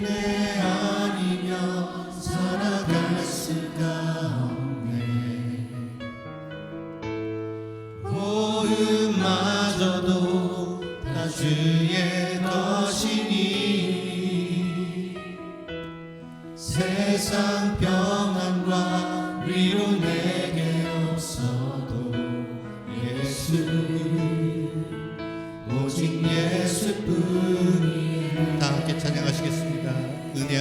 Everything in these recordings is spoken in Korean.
은혜 아니면 살아갈 수가 없네. 고음마저도 다 주의 것이니 세상 평안과 위로 내게 없어도 예수 오직 예수뿐이네. 다 함께 찬양하시겠습니다. 은혜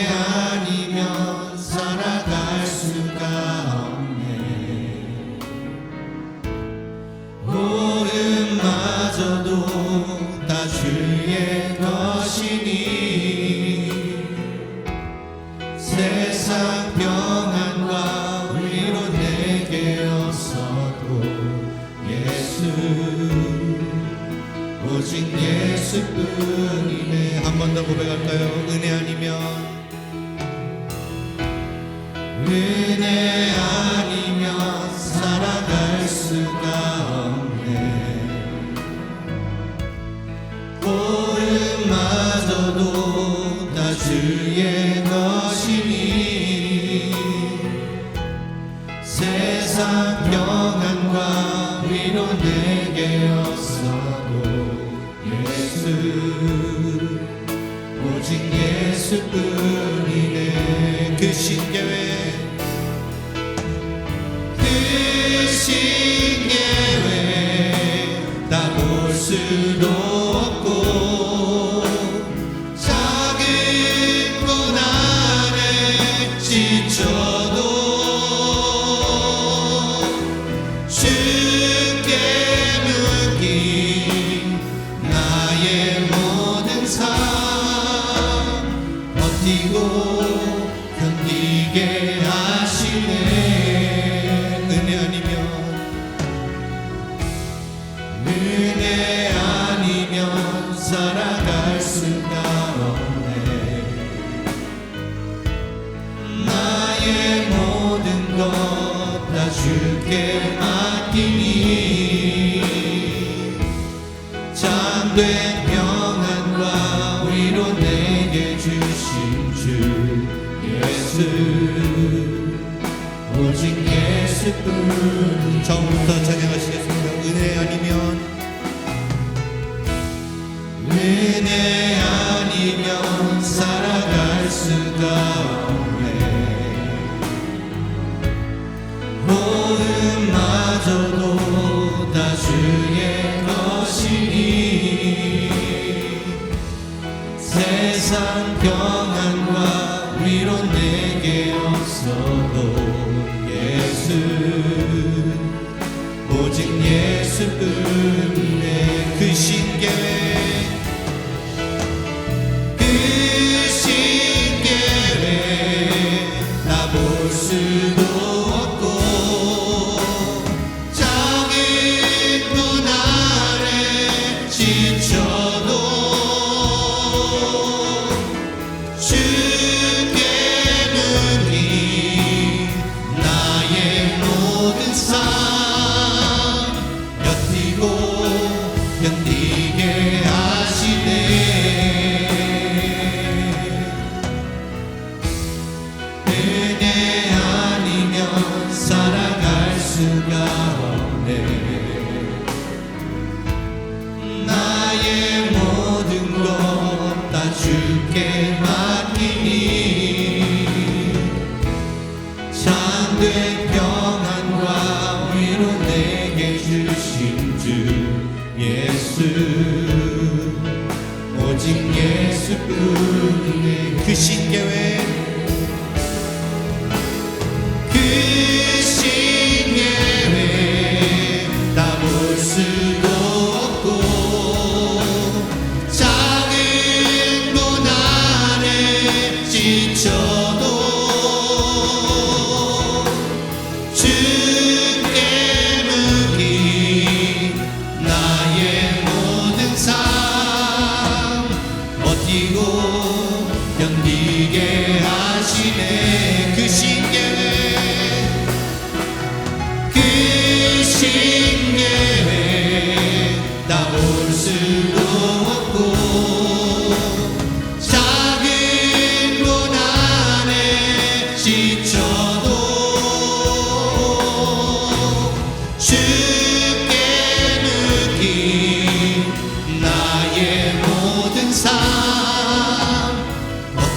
아니면 살아갈 수가 없네. 고음마저도 다 주의 것이니 세상 평안과 위로 내게 없어도 예수 오직 예수뿐이네. 한 번 더 고백할까요? 은혜 아니면 살아갈 수가 없네. 고음마저도 다 주의 것이니 세상 평안과 위로 내게 없어도 예수 오직 예수뿐이네. 그 신계회 다 볼 수도 없고 작은 문 안에 지쳐도 주께 묶인 나의 모든 삶 버티고 견디게 하시네. 은혜 아니면 살아갈 수가 없네. 나의 모든 것 다 주께 맡기니 참된 평안과 위로 내게 주신 주 예수 오직 예수뿐. 처음부터 찬양하시겠습니다. 은혜 아니면 살아갈 수가 없네. 고음마저도 다 주의 것이니 세상 평안과 위로 내게 없어도 예수 오직 예수뿐이네. 그 신계회 다 볼 수도 없고 작은 문 안에 지쳐도 주께 묶인 나의 모든 삶 버티고 견디게 하시네. 은혜 아니면 살아갈 수가 없네. 나의 모든 것 다 주께 맡기니 참된 평안과 위로 내게 주신 주 예수 오직 예수뿐이네. 그 신계회 다 볼 수도 없고 작은 문 안에 지쳐도 주께 묶인 나의 모든 삶 버티고 견디게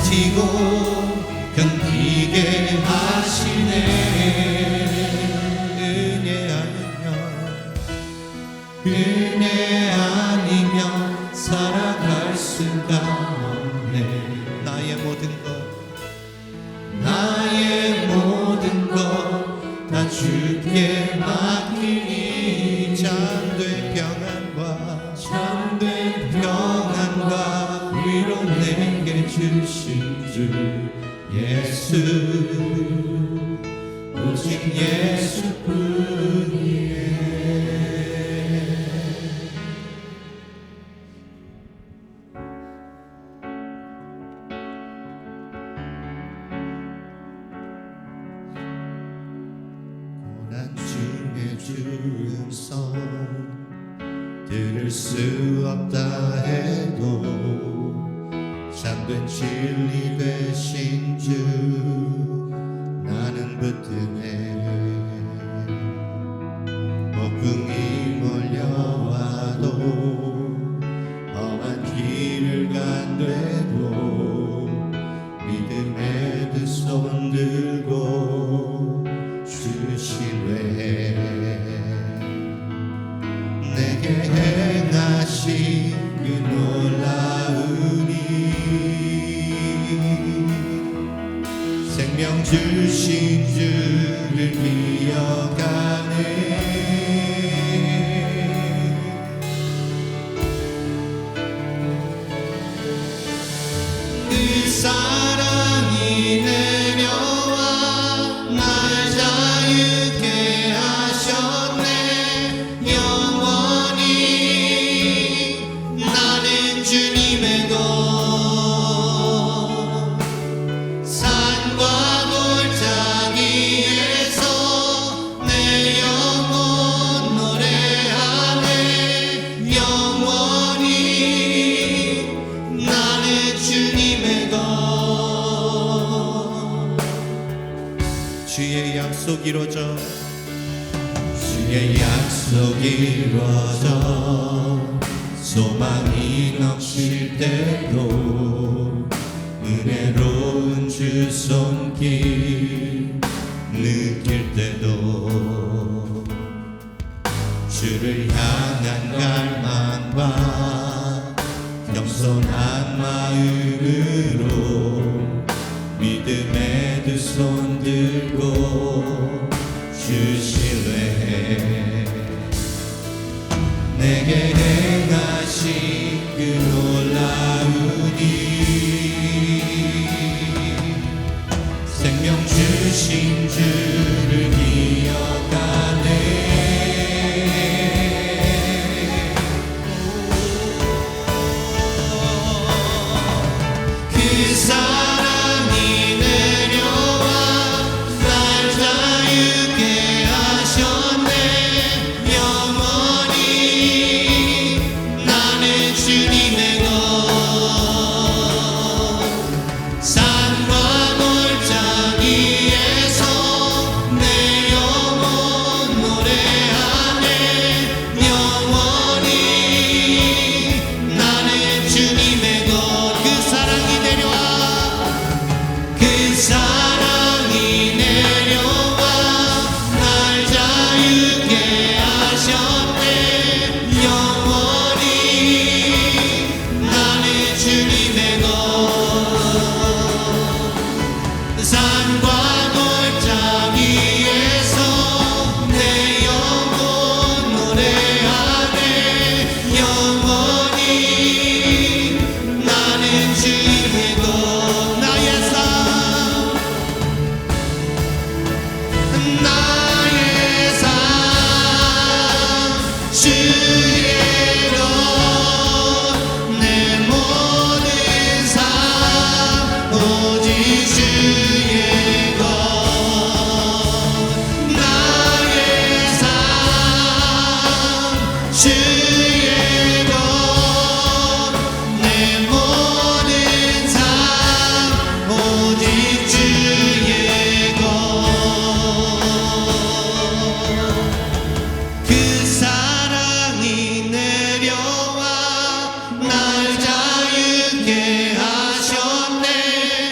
버티고 견디게 하시네. 은혜 아니면 살아갈 수가 없네. 나의 모든 것 다 주께 맡기니 참된 평안과 위로 내게 주신 주 예수, 오직 예수뿐이네. 고난 중에 주음성 들을 수 없다 해도 참된 진리 되신 주 나는 붙드네. 폭풍이 몰려와도 험한 길을 간대도 믿음의 두 손 들고 주시네. 내게 행하신 그 놀라운 일 생명 주신 주를 기억하네. 그 사랑이 내려와 날 자유케 하셨네. 영원히 나는 주님의 것, 산과 골짜기에서 내 영혼 노래하네. 영원히 나는 주님의 것. 주의 약속 이루어져, 주의 약속 이루어져 소망이 넘칠 때도 은혜로운 주 손길 느낄 때도 주를 향한 갈망과 겸손한 마음으로 믿음의 두 손 들고 주실래. 내게 행하신 그 놀라운 일 생명 주신 주를 기억하네. 그 사랑이 내려와 날 자유케 하셨네. 영원히 나는 주님의 것, 산과 골짜기에서 내 영혼 노래하네. 영원히 나는 주님의 것. 그 사랑이 내려와, 그 사랑이 내려와 날 자유케 하셨네. 영원히 나는 주님의 것, 산과 골짜기에서 내 영혼 노래하네. 영원히 나는 주님의 것. 나의 삶 주의 것, 내 모든 삶 오직 주의 것. 나의 삶 주의 것, 내 모든 삶 오직 주의 것. 그 사랑이 내려와 날 자유케 하셨네.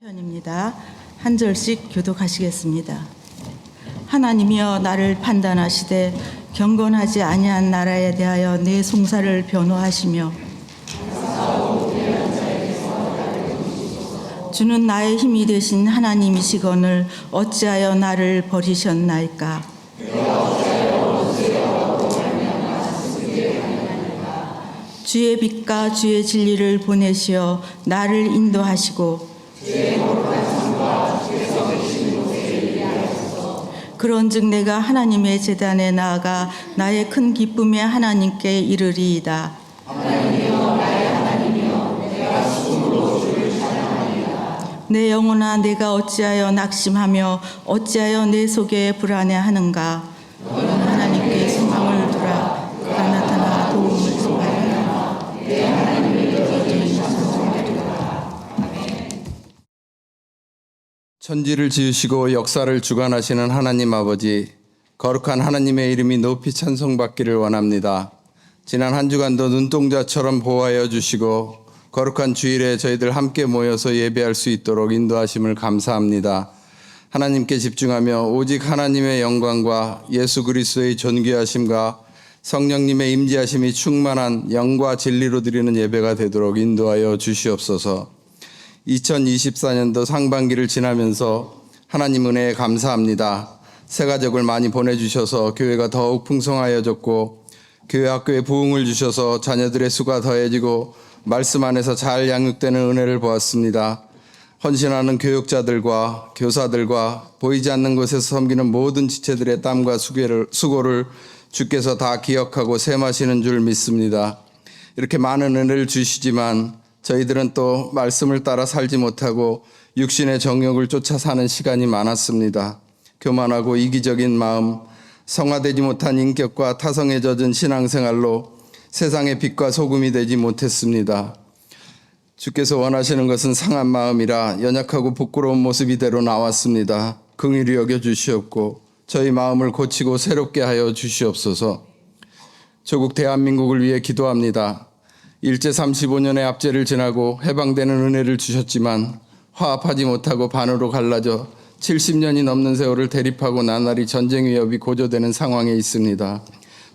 편입니다. 한 절씩 교독하시겠습니다. 하나님이여 나를 판단하시되 경건하지 아니한 나라에 대하여 내 송사를 변호하시며 주는 나의 힘이 되신 하나님이시거늘 어찌하여 나를 버리셨나이까. 주의 빛과 주의 진리를 보내시어 나를 인도하시고 그런즉 내가 하나님의 제단에 나아가 나의 큰 기쁨의 하나님께 이르리이다. 내 영혼아 내가 어찌하여 낙심하며 어찌하여 내 속에 불안해하는가. 너는 하나님께 소망을 두라. 그가 나타나 도움을 청하리라. 내 하나님의 여전히 찬송하리라. 천지를 지으시고 역사를 주관하시는 하나님 아버지, 거룩한 하나님의 이름이 높이 찬송받기를 원합니다. 지난 한 주간도 눈동자처럼 보호하여 주시고 거룩한 주일에 저희들 함께 모여서 예배할 수 있도록 인도하심을 감사합니다. 하나님께 집중하며 오직 하나님의 영광과 예수 그리스도의 존귀하심과 성령님의 임재하심이 충만한 영과 진리로 드리는 예배가 되도록 인도하여 주시옵소서. 2024년도 상반기를 지나면서 하나님 은혜에 감사합니다. 새 가족을 많이 보내주셔서 교회가 더욱 풍성하여졌고 교회 학교에 부흥을 주셔서 자녀들의 수가 더해지고 말씀 안에서 잘 양육되는 은혜를 보았습니다. 헌신하는 교육자들과 교사들과 보이지 않는 곳에서 섬기는 모든 지체들의 땀과 수고를 주께서 다 기억하고 셈하시는 줄 믿습니다. 이렇게 많은 은혜를 주시지만 저희들은 또 말씀을 따라 살지 못하고 육신의 정욕을 쫓아 사는 시간이 많았습니다. 교만하고 이기적인 마음, 성화되지 못한 인격과 타성에 젖은 신앙생활로 세상의 빛과 소금이 되지 못했습니다. 주께서 원하시는 것은 상한 마음이라 연약하고 부끄러운 모습 이대로 나왔습니다. 긍휼히 여겨 주시옵고 저희 마음을 고치고 새롭게 하여 주시옵소서. 조국 대한민국을 위해 기도합니다. 일제 35년의 압제를 지나고 해방되는 은혜를 주셨지만 화합하지 못하고 반으로 갈라져 70년이 넘는 세월을 대립하고 나날이 전쟁 위협이 고조되는 상황에 있습니다.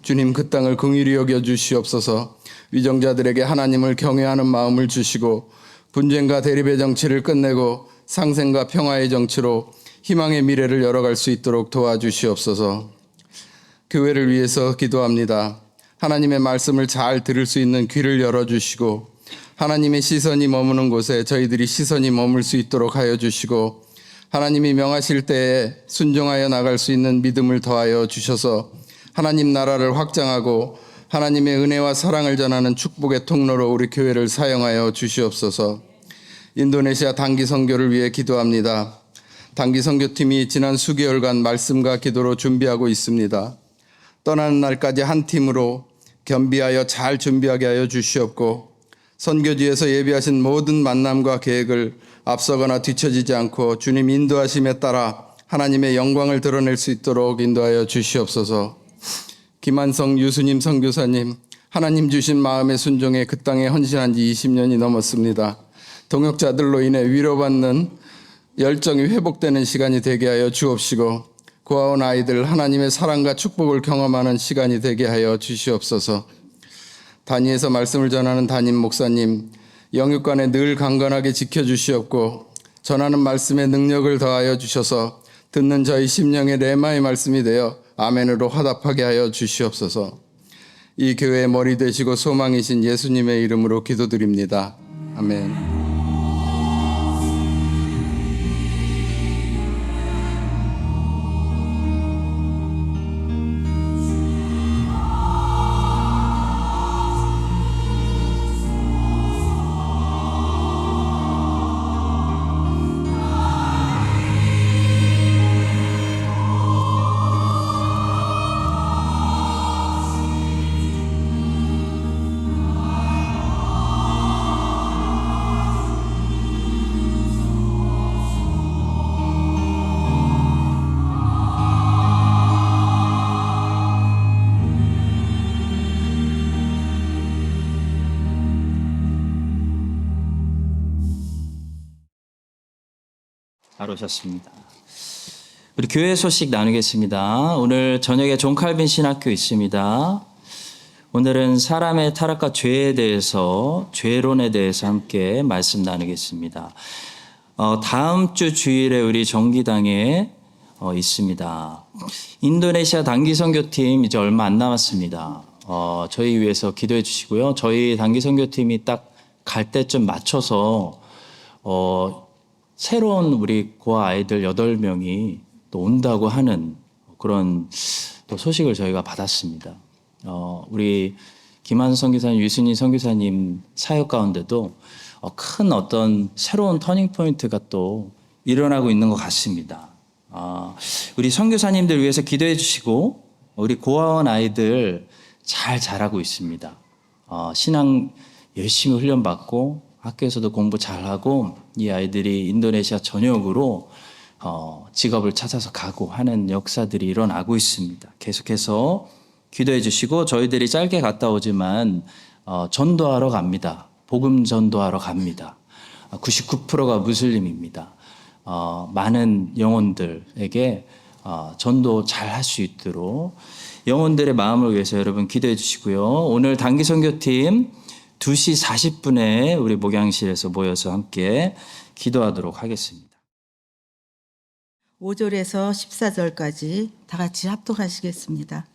주님 그 땅을 긍휼히 여겨 주시옵소서. 위정자들에게 하나님을 경외하는 마음을 주시고 분쟁과 대립의 정치를 끝내고 상생과 평화의 정치로 희망의 미래를 열어갈 수 있도록 도와주시옵소서. 교회를 위해서 기도합니다. 하나님의 말씀을 잘 들을 수 있는 귀를 열어주시고 하나님의 시선이 머무는 곳에 저희들이 시선이 머물 수 있도록 하여 주시고 하나님이 명하실 때에 순종하여 나갈 수 있는 믿음을 더하여 주셔서 하나님 나라를 확장하고 하나님의 은혜와 사랑을 전하는 축복의 통로로 우리 교회를 사용하여 주시옵소서. 인도네시아 단기 선교를 위해 기도합니다. 단기 선교팀이 지난 수개월간 말씀과 기도로 준비하고 있습니다. 떠나는 날까지 한 팀으로 겸비하여 잘 준비하게 하여 주시옵고 선교지에서 예비하신 모든 만남과 계획을 앞서거나 뒤처지지 않고 주님 인도하심에 따라 하나님의 영광을 드러낼 수 있도록 인도하여 주시옵소서. 김한성 유수님 선교사님, 하나님 주신 마음의 순종에 그 땅에 헌신한 지 20년이 넘었습니다. 동역자들로 인해 위로받는 열정이 회복되는 시간이 되게 하여 주옵시고 고아원 아이들 하나님의 사랑과 축복을 경험하는 시간이 되게 하여 주시옵소서. 단위에서 말씀을 전하는 담임 목사님, 영육간에 늘 강건하게 지켜주시옵고 전하는 말씀에 능력을 더하여 주셔서 듣는 저희 심령의 레마의 말씀이 되어 아멘으로 화답하게 하여 주시옵소서. 이 교회의 머리 되시고 소망이신 예수님의 이름으로 기도드립니다. 아멘. 잘 오셨습니다. 우리 교회 소식 나누겠습니다. 오늘 저녁에 존 칼빈 신학교 있습니다. 오늘은 사람의 타락과 죄에 대해서, 죄론에 대해서 함께 말씀 나누겠습니다. 다음 주 주일에 우리 정기당에 있습니다. 인도네시아 단기 선교팀 이제 얼마 안 남았습니다. 저희 위해서 기도해 주시고요. 저희 단기 선교팀이 딱 갈 때쯤 맞춰서 새로운 우리 고아 아이들 8명이 또 온다고 하는 그런 또 소식을 저희가 받았습니다. 우리 김한선 선교사님, 유순희 선교사님 사역 가운데도 큰 어떤 새로운 터닝 포인트가 또 일어나고 있는 것 같습니다. 우리 선교사님들 위해서 기도해 주시고 우리 고아원 아이들 잘 자라고 있습니다. 신앙 열심히 훈련받고 학교에서도 공부 잘하고 이 아이들이 인도네시아 전역으로 직업을 찾아서 가고 하는 역사들이 일어나고 있습니다. 계속해서 기도해 주시고 저희들이 짧게 갔다 오지만 전도하러 갑니다. 복음 전도하러 갑니다. 99%가 무슬림입니다. 많은 영혼들에게 전도 잘 할 수 있도록 영혼들의 마음을 위해서 여러분 기도해 주시고요. 오늘 단기 선교팀 2시 40분에 우리 목양실에서 모여서 함께 기도하도록 하겠습니다. 5절에서 14절까지 다 같이 합독하시겠습니다.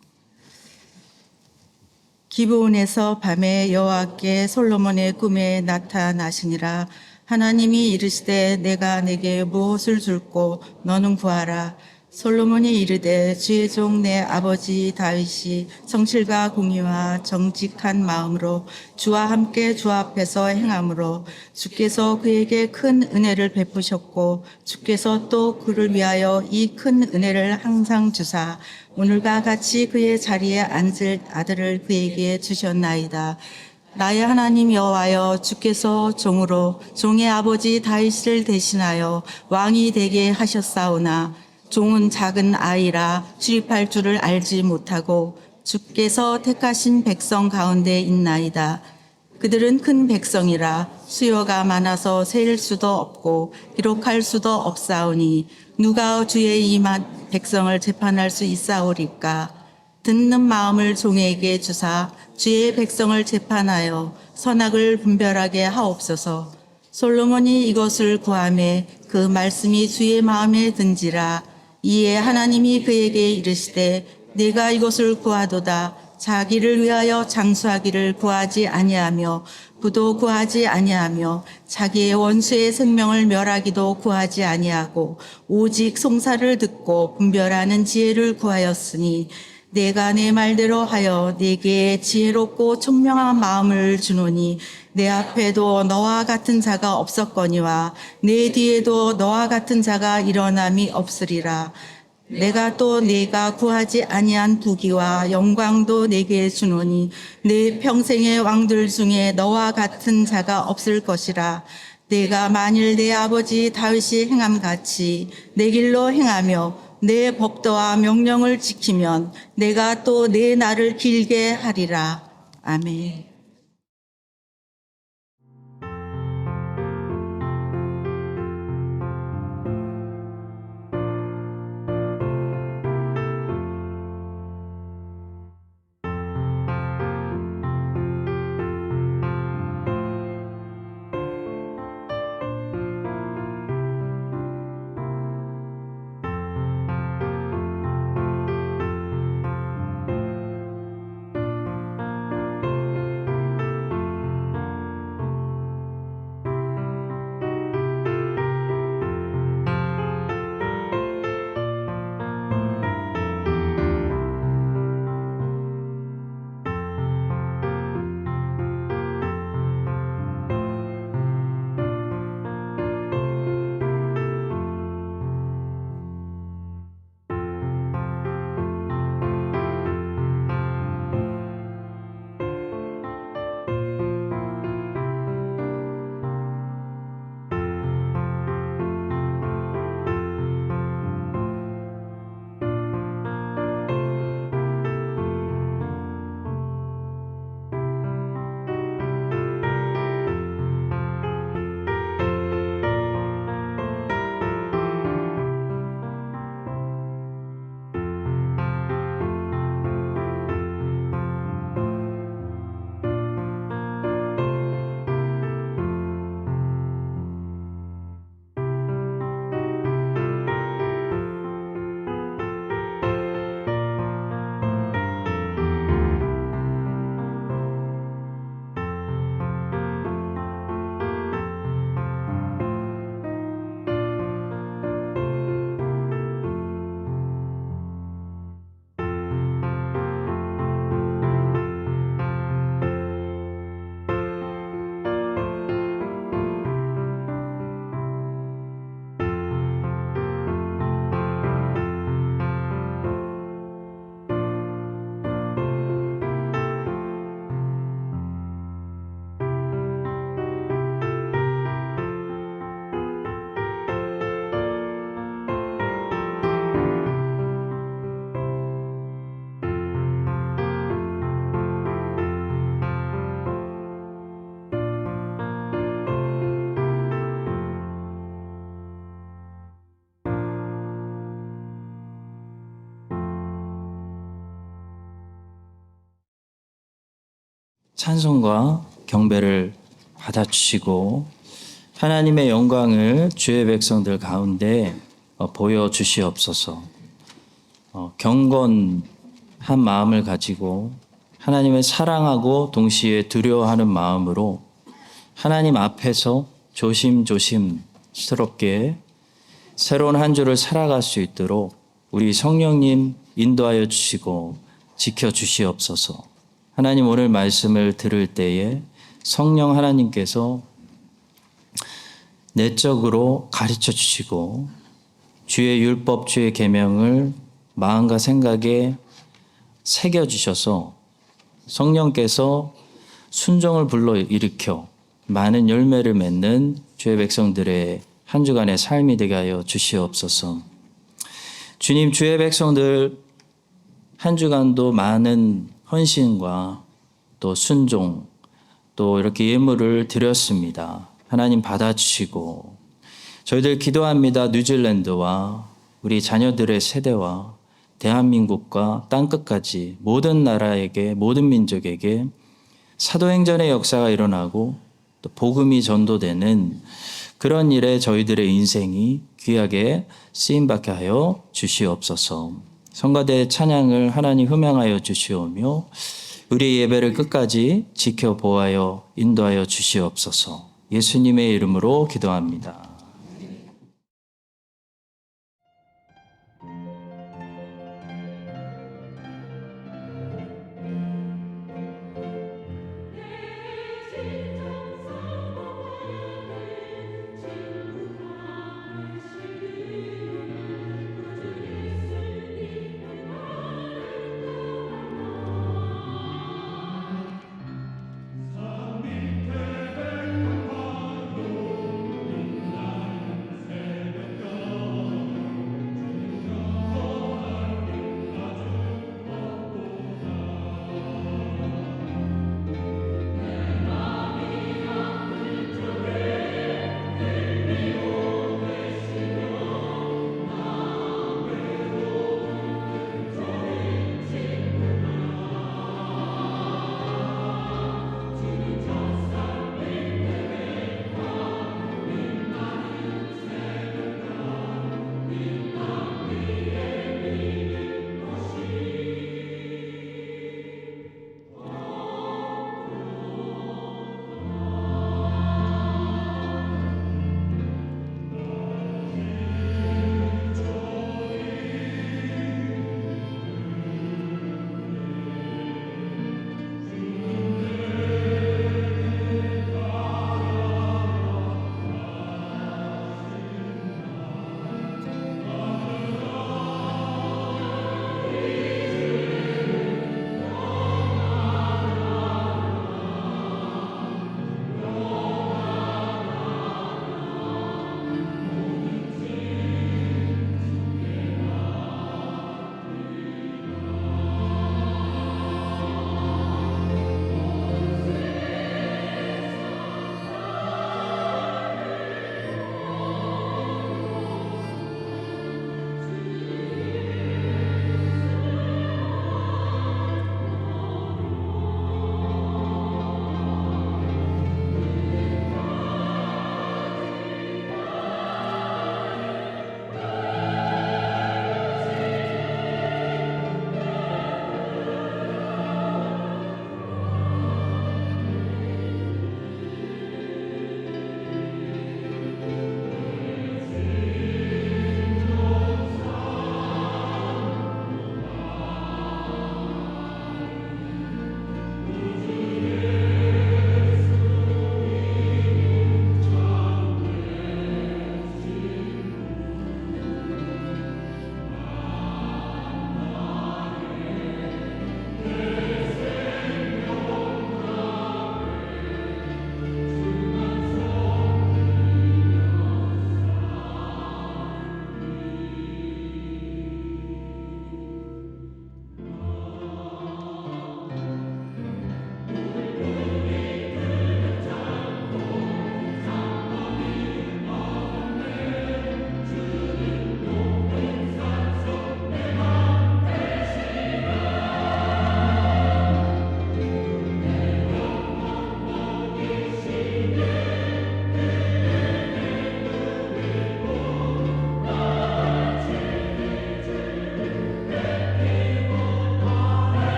기브온에서 밤에 여호와께 솔로몬의 꿈에 나타나시니라. 하나님이 이르시되 내가 내게 무엇을 줄꼬 너는 구하라. 솔로몬이 이르되 주의 종 내 아버지 다윗이 성실과 공의와 정직한 마음으로 주와 함께 주 앞에서 행함으로 주께서 그에게 큰 은혜를 베푸셨고 주께서 또 그를 위하여 이 큰 은혜를 항상 주사 오늘과 같이 그의 자리에 앉을 아들을 그에게 주셨나이다. 나의 하나님 여호와여 주께서 종으로 종의 아버지 다윗을 대신하여 왕이 되게 하셨사오나 종은 작은 아이라 출입할 줄을 알지 못하고 주께서 택하신 백성 가운데 있나이다. 그들은 큰 백성이라 수요가 많아서 셀 수도 없고 기록할 수도 없사오니 누가 주의 이 백성을 재판할 수 있사오리까. 듣는 마음을 종에게 주사 주의 백성을 재판하여 선악을 분별하게 하옵소서. 솔로몬이 이것을 구하매 그 말씀이 주의 마음에 든지라. 이에 하나님이 그에게 이르시되 내가 이것을 구하도다. 자기를 위하여 장수하기를 구하지 아니하며 부도 구하지 아니하며 자기의 원수의 생명을 멸하기도 구하지 아니하고 오직 송사를 듣고 분별하는 지혜를 구하였으니 내가 내 말대로 하여 네게 지혜롭고 총명한 마음을 주노니 내 앞에도 너와 같은 자가 없었거니와 내 뒤에도 너와 같은 자가 일어남이 없으리라. 내가 또 네가 구하지 아니한 부귀와 영광도 내게 주노니 내 평생의 왕들 중에 너와 같은 자가 없을 것이라. 내가 만일 내 아버지 다윗이 행함같이 내 길로 행하며 내 법도와 명령을 지키면 내가 또 내 날을 길게 하리라. 아멘. 찬송과 경배를 받아주시고 하나님의 영광을 주의 백성들 가운데 보여주시옵소서. 경건한 마음을 가지고 하나님을 사랑하고 동시에 두려워하는 마음으로 하나님 앞에서 조심조심스럽게 새로운 한 주를 살아갈 수 있도록 우리 성령님 인도하여 주시고 지켜주시옵소서. 하나님 오늘 말씀을 들을 때에 성령 하나님께서 내적으로 가르쳐 주시고 주의 율법, 주의 계명을 마음과 생각에 새겨 주셔서 성령께서 순종을 불러일으켜 많은 열매를 맺는 주의 백성들의 한 주간의 삶이 되게 하여 주시옵소서. 주님, 주의 백성들 한 주간도 많은 헌신과 또 순종, 또 이렇게 예물을 드렸습니다. 하나님 받아주시고 저희들 기도합니다. 뉴질랜드와 우리 자녀들의 세대와 대한민국과 땅끝까지 모든 나라에게, 모든 민족에게 사도행전의 역사가 일어나고 또 복음이 전도되는 그런 일에 저희들의 인생이 귀하게 쓰임받게 하여 주시옵소서. 성가대 찬양을 하나님 흠양하여 주시오며 우리 예배를 끝까지 지켜보아여 인도하여 주시옵소서. 예수님의 이름으로 기도합니다.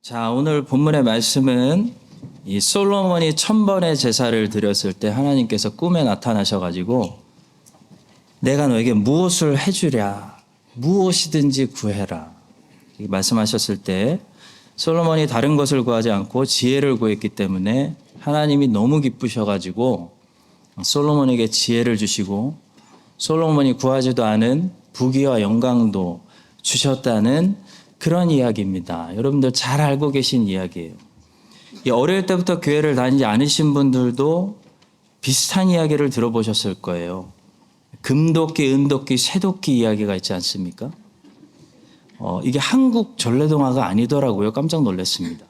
자, 오늘 본문의 말씀은 이 솔로몬이 1000번의 제사를 드렸을 때 하나님께서 꿈에 나타나셔가지고 내가 너에게 무엇을 해주랴, 무엇이든지 구해라 이렇게 말씀하셨을 때 솔로몬이 다른 것을 구하지 않고 지혜를 구했기 때문에 하나님이 너무 기쁘셔가지고 솔로몬에게 지혜를 주시고 솔로몬이 구하지도 않은 부귀와 영광도 주셨다는 그런 이야기입니다. 여러분들 잘 알고 계신 이야기예요. 어릴 때부터 교회를 다니지 않으신 분들도 비슷한 이야기를 들어보셨을 거예요. 금도끼, 은도끼, 쇠도끼 이야기가 있지 않습니까? 이게 한국 전래동화가 아니더라고요. 깜짝 놀랐습니다.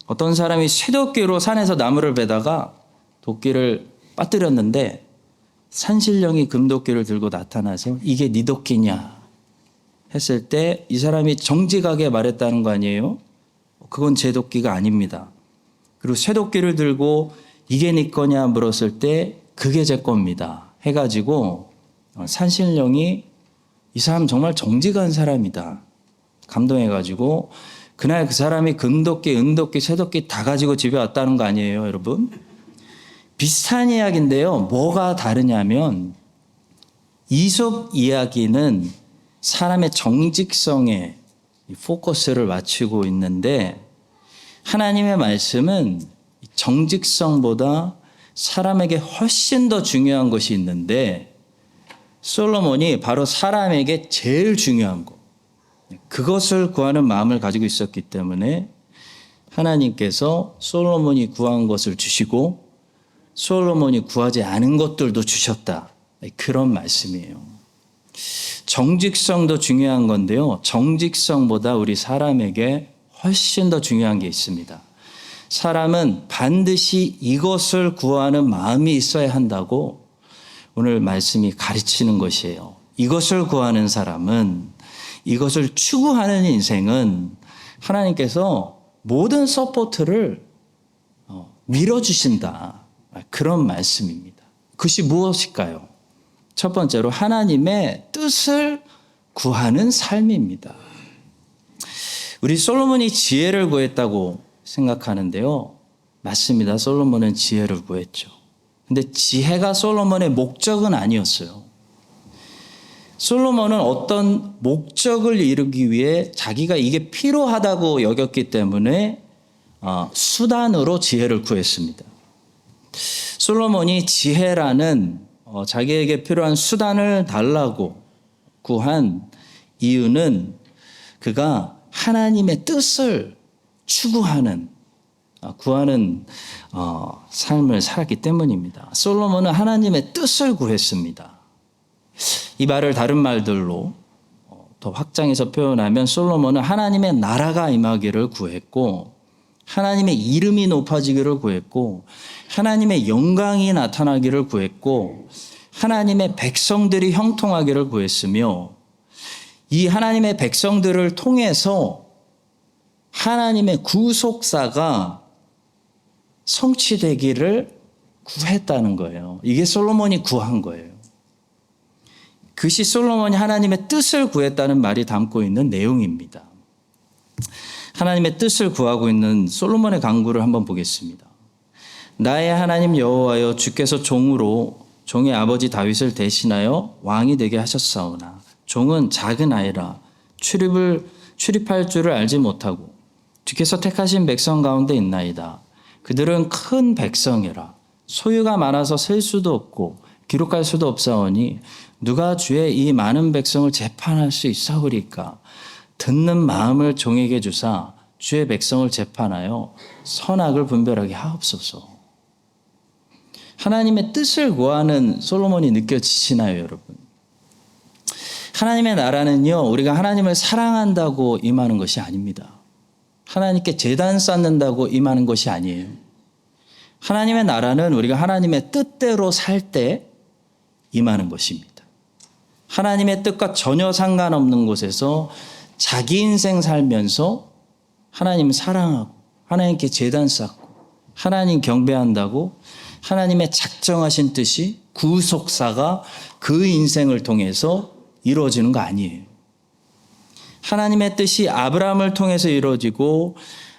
어떤 사람이 쇠도끼로 산에서 나무를 베다가 도끼를 빠뜨렸는데 산신령이 금도끼를 들고 나타나서 이게 네 도끼냐 했을 때 이 사람이 정직하게 말했다는 거 아니에요? 그건 제 도끼가 아닙니다. 그리고 쇠도끼를 들고 이게 네 거냐 물었을 때 그게 제 겁니다. 해가지고 산신령이 이 사람 정말 정직한 사람이다. 감동해가지고 그날 그 사람이 금도끼, 은도끼, 쇠도끼 다 가지고 집에 왔다는 거 아니에요, 여러분? 비슷한 이야기인데요. 뭐가 다르냐면 이솝 이야기는 사람의 정직성에 포커스를 맞추고 있는데 하나님의 말씀은 정직성보다 사람에게 훨씬 더 중요한 것이 있는데 솔로몬이 바로 사람에게 제일 중요한 것 그것을 구하는 마음을 가지고 있었기 때문에 하나님께서 솔로몬이 구한 것을 주시고 솔로몬이 구하지 않은 것들도 주셨다. 그런 말씀이에요. 정직성도 중요한 건데요. 정직성보다 우리 사람에게 훨씬 더 중요한 게 있습니다. 사람은 반드시 이것을 구하는 마음이 있어야 한다고 오늘 말씀이 가르치는 것이에요. 이것을 구하는 사람은 이것을 추구하는 인생은 하나님께서 모든 서포트를 밀어주신다. 그런 말씀입니다. 그것이 무엇일까요? 첫 번째로 하나님의 뜻을 구하는 삶입니다. 우리 솔로몬이 지혜를 구했다고 생각하는데요. 맞습니다. 솔로몬은 지혜를 구했죠. 근데 지혜가 솔로몬의 목적은 아니었어요. 솔로몬은 어떤 목적을 이루기 위해 자기가 이게 필요하다고 여겼기 때문에 수단으로 지혜를 구했습니다. 솔로몬이 지혜라는 자기에게 필요한 수단을 달라고 구한 이유는 그가 하나님의 뜻을 추구하는 구하는 삶을 살았기 때문입니다. 솔로몬은 하나님의 뜻을 구했습니다. 이 말을 다른 말들로 더 확장해서 표현하면 솔로몬은 하나님의 나라가 임하기를 구했고 하나님의 이름이 높아지기를 구했고 하나님의 영광이 나타나기를 구했고 하나님의 백성들이 형통하기를 구했으며 이 하나님의 백성들을 통해서 하나님의 구속사가 성취되기를 구했다는 거예요. 이게 솔로몬이 구한 거예요. 그것이 솔로몬이 하나님의 뜻을 구했다는 말이 담고 있는 내용입니다. 하나님의 뜻을 구하고 있는 솔로몬의 간구를 한번 보겠습니다. 나의 하나님 여호와여 주께서 종으로 종의 아버지 다윗을 대신하여 왕이 되게 하셨사오나 종은 작은 아이라 출입할 줄을 알지 못하고 주께서 택하신 백성 가운데 있나이다. 그들은 큰 백성이라 소유가 많아서 셀 수도 없고 기록할 수도 없사오니 누가 주의 이 많은 백성을 재판할 수 있사오리까. 듣는 마음을 종에게 주사 주의 백성을 재판하여 선악을 분별하게 하옵소서. 하나님의 뜻을 구하는 솔로몬이 느껴지시나요, 여러분? 하나님의 나라는요, 우리가 하나님을 사랑한다고 임하는 것이 아닙니다. 하나님께 제단 쌓는다고 임하는 것이 아니에요. 하나님의 나라는 우리가 하나님의 뜻대로 살 때 임하는 것입니다. 하나님의 뜻과 전혀 상관없는 곳에서 자기 인생 살면서 하나님 사랑하고 하나님께 제단 쌓고 하나님 경배한다고 하나님의 작정하신 뜻이 구속사가 그 인생을 통해서 이루어지는 거 아니에요. 하나님의 뜻이 아브라함을 통해서 이루어지고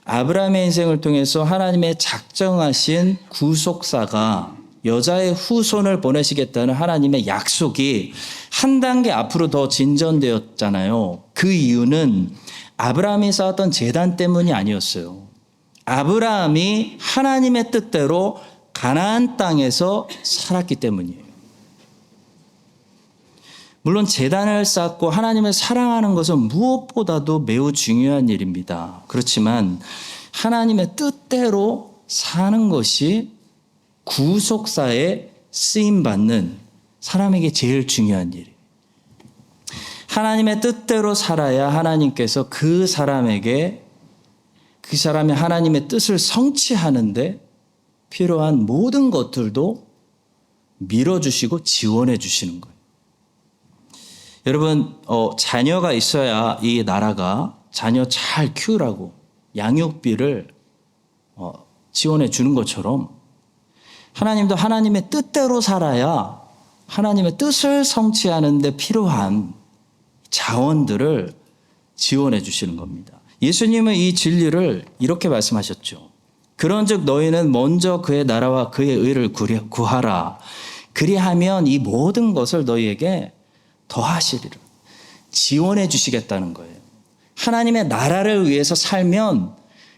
아브라함의 인생을 통해서 하나님의 작정하신 구속사가 여자의 후손을 보내시겠다는 하나님의 약속이 한 단계 앞으로 더 진전되었잖아요. 그 이유는 아브라함이 쌓았던 제단 때문이 아니었어요. 아브라함이 하나님의 뜻대로 가나안 땅에서 살았기 때문이에요. 물론 제단을 쌓고 하나님을 사랑하는 것은 무엇보다도 매우 중요한 일입니다. 그렇지만 하나님의 뜻대로 사는 것이 구속사에 쓰임받는 사람에게 제일 중요한 일이에요. 하나님의 뜻대로 살아야 하나님께서 그 사람에게 그 사람이 하나님의 뜻을 성취하는데 필요한 모든 것들도 밀어주시고 지원해 주시는 거예요. 여러분, 자녀가 있어야 이 나라가 자녀 잘 키우라고 양육비를 지원해 주는 것처럼 하나님도 하나님의 뜻대로 살아야 하나님의 뜻을 성취하는 데 필요한 자원들을 지원해 주시는 겁니다. 예수님은 이 진리를 이렇게 말씀하셨죠. 그런즉 너희는 먼저 그의 나라와 그의 의를 구하라. 그리하면 이 모든 것을 너희에게 더하시리라. 지원해 주시겠다는 거예요. 하나님의 나라를 위해서 살면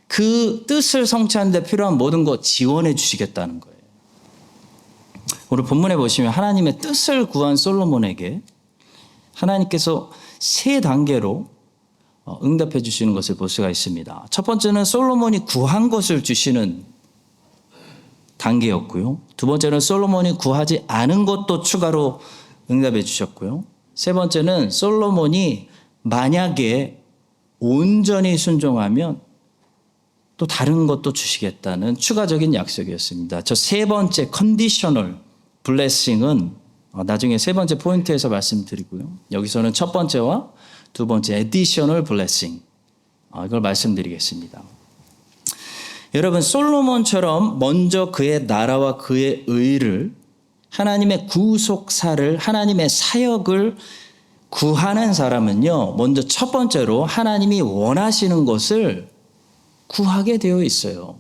그 뜻을 성취하는 데 필요한 모든 것 지원해 주시겠다는 거예요. 오늘 본문에 보시면 하나님의 뜻을 구한 솔로몬에게 하나님께서 세 단계로 응답해 주시는 것을 볼 수가 있습니다. 첫 번째는 솔로몬이 구한 것을 주시는 단계였고요. 두 번째는 솔로몬이 구하지 않은 것도 추가로 응답해 주셨고요. 세 번째는 솔로몬이 만약에 온전히 순종하면 또 다른 것도 주시겠다는 추가적인 약속이었습니다. 저 세 번째 컨디셔널 블레싱은 나중에 세 번째 포인트에서 말씀드리고요. 여기서는 첫 번째와 두 번째 additional blessing 이걸 말씀드리겠습니다. 여러분, 솔로몬처럼 먼저 그의 나라와 그의 의를 하나님의 구속사를 하나님의 사역을 구하는 사람은요, 먼저 첫 번째로 하나님이 원하시는 것을 구하게 되어 있어요.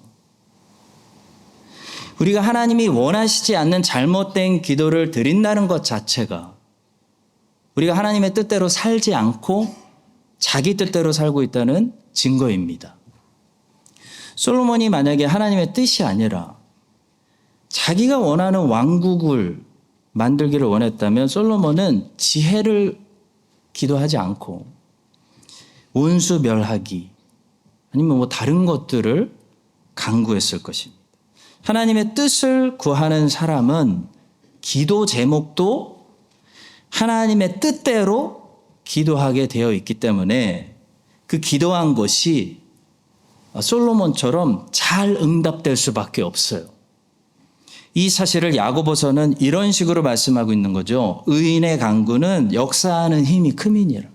우리가 하나님이 원하시지 않는 잘못된 기도를 드린다는 것 자체가 우리가 하나님의 뜻대로 살지 않고 자기 뜻대로 살고 있다는 증거입니다. 솔로몬이 만약에 하나님의 뜻이 아니라 자기가 원하는 왕국을 만들기를 원했다면 솔로몬은 지혜를 기도하지 않고 원수 멸하기 아니면 뭐 다른 것들을 간구했을 것입니다. 하나님의 뜻을 구하는 사람은 기도 제목도 하나님의 뜻대로 기도하게 되어 있기 때문에 그 기도한 것이 솔로몬처럼 잘 응답될 수밖에 없어요. 이 사실을 야고보서는 이런 식으로 말씀하고 있는 거죠. 의인의 간구는 역사하는 힘이 큼이니라.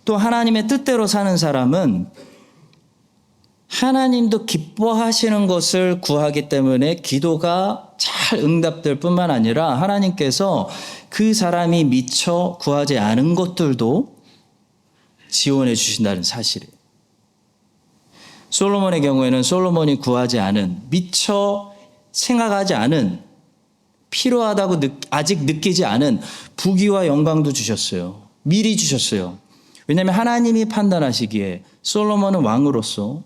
또 하나님의 뜻대로 사는 사람은 하나님도 기뻐하시는 것을 구하기 때문에 기도가 잘 응답될 뿐만 아니라 하나님께서 그 사람이 미처 구하지 않은 것들도 지원해 주신다는 사실이에요. 솔로몬의 경우에는 솔로몬이 구하지 않은, 미처 생각하지 않은, 필요하다고 아직 느끼지 않은 부귀와 영광도 주셨어요. 미리 주셨어요. 왜냐하면 하나님이 판단하시기에 솔로몬은 왕으로서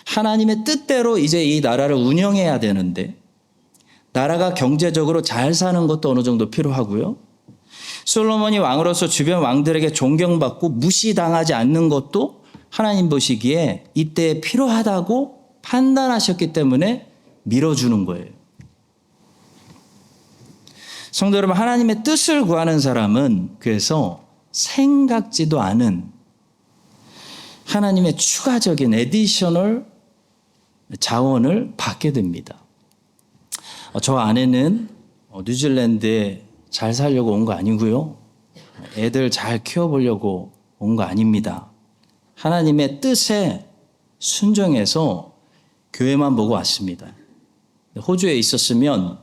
하나님의 뜻대로 이제 이 나라를 운영해야 되는데 나라가 경제적으로 잘 사는 것도 어느 정도 필요하고요. 솔로몬이 왕으로서 주변 왕들에게 존경받고 무시당하지 않는 것도 하나님 보시기에 이때 필요하다고 판단하셨기 때문에 밀어주는 거예요. 성도 여러분, 하나님의 뜻을 구하는 사람은 그래서 생각지도 않은 하나님의 추가적인 에디셔널 자원을 받게 됩니다. 저 아내는 뉴질랜드에 잘 살려고 온 거 아니고요. 애들 잘 키워보려고 온 거 아닙니다. 하나님의 뜻에 순종해서 교회만 보고 왔습니다. 호주에 있었으면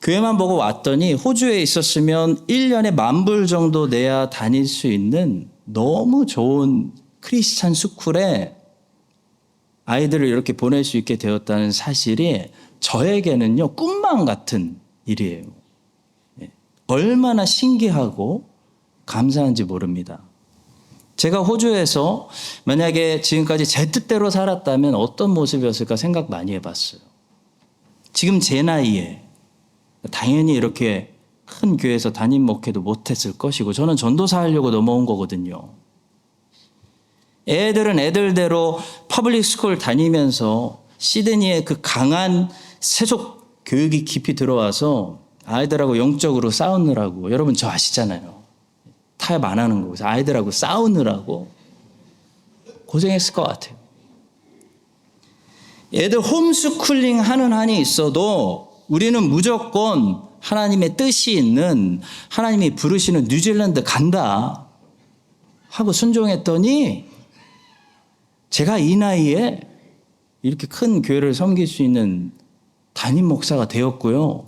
교회만 보고 왔더니 호주에 있었으면 1년에 10,000불 정도 내야 다닐 수 있는 너무 좋은 크리스찬 스쿨에 아이들을 이렇게 보낼 수 있게 되었다는 사실이 저에게는요, 꿈만 같은 일이에요. 얼마나 신기하고 감사한지 모릅니다. 제가 호주에서 만약에 지금까지 제 뜻대로 살았다면 어떤 모습이었을까 생각 많이 해봤어요. 지금 제 나이에 당연히 이렇게 큰 교회에서 담임 목회도 못했을 것이고 저는 전도사 하려고 넘어온 거거든요. 애들은 애들대로 퍼블릭 스쿨 다니면서 시드니의 그 강한 세속 교육이 깊이 들어와서 아이들하고 영적으로 싸우느라고, 여러분 저 아시잖아요. 타협 안 하는 거. 그래서 아이들하고 싸우느라고 고생했을 것 같아요. 애들 홈스쿨링 하는 한이 있어도 우리는 무조건 하나님의 뜻이 있는, 하나님이 부르시는 뉴질랜드 간다 하고 순종했더니 제가 이 나이에 이렇게 큰 교회를 섬길 수 있는 담임 목사가 되었고요.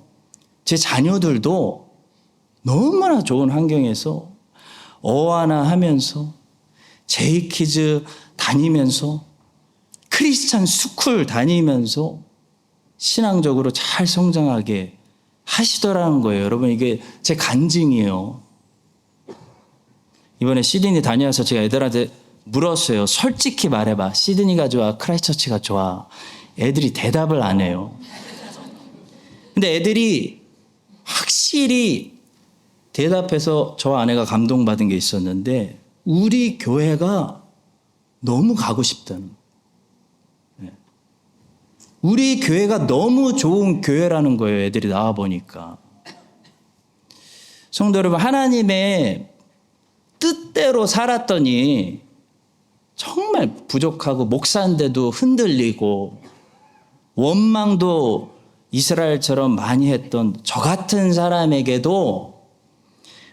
제 자녀들도 너무나 좋은 환경에서 어하나 하면서 제이키즈 다니면서 크리스찬 스쿨 다니면서 신앙적으로 잘 성장하게 하시더라는 거예요. 여러분, 이게 제 간증이에요. 이번에 시드니 다녀와서 제가 애들한테 물었어요. 솔직히 말해봐. 시드니가 좋아? 크라이스처치가 좋아? 애들이 대답을 안 해요. 근데 애들이 확실히 대답해서 저 아내가 감동받은 게 있었는데, 우리 교회가 너무 가고 싶다는, 우리 교회가 너무 좋은 교회라는 거예요. 애들이 나와보니까. 성도 여러분, 하나님의 뜻대로 살았더니 정말 부족하고 목사인데도 흔들리고 원망도 이스라엘처럼 많이 했던 저 같은 사람에게도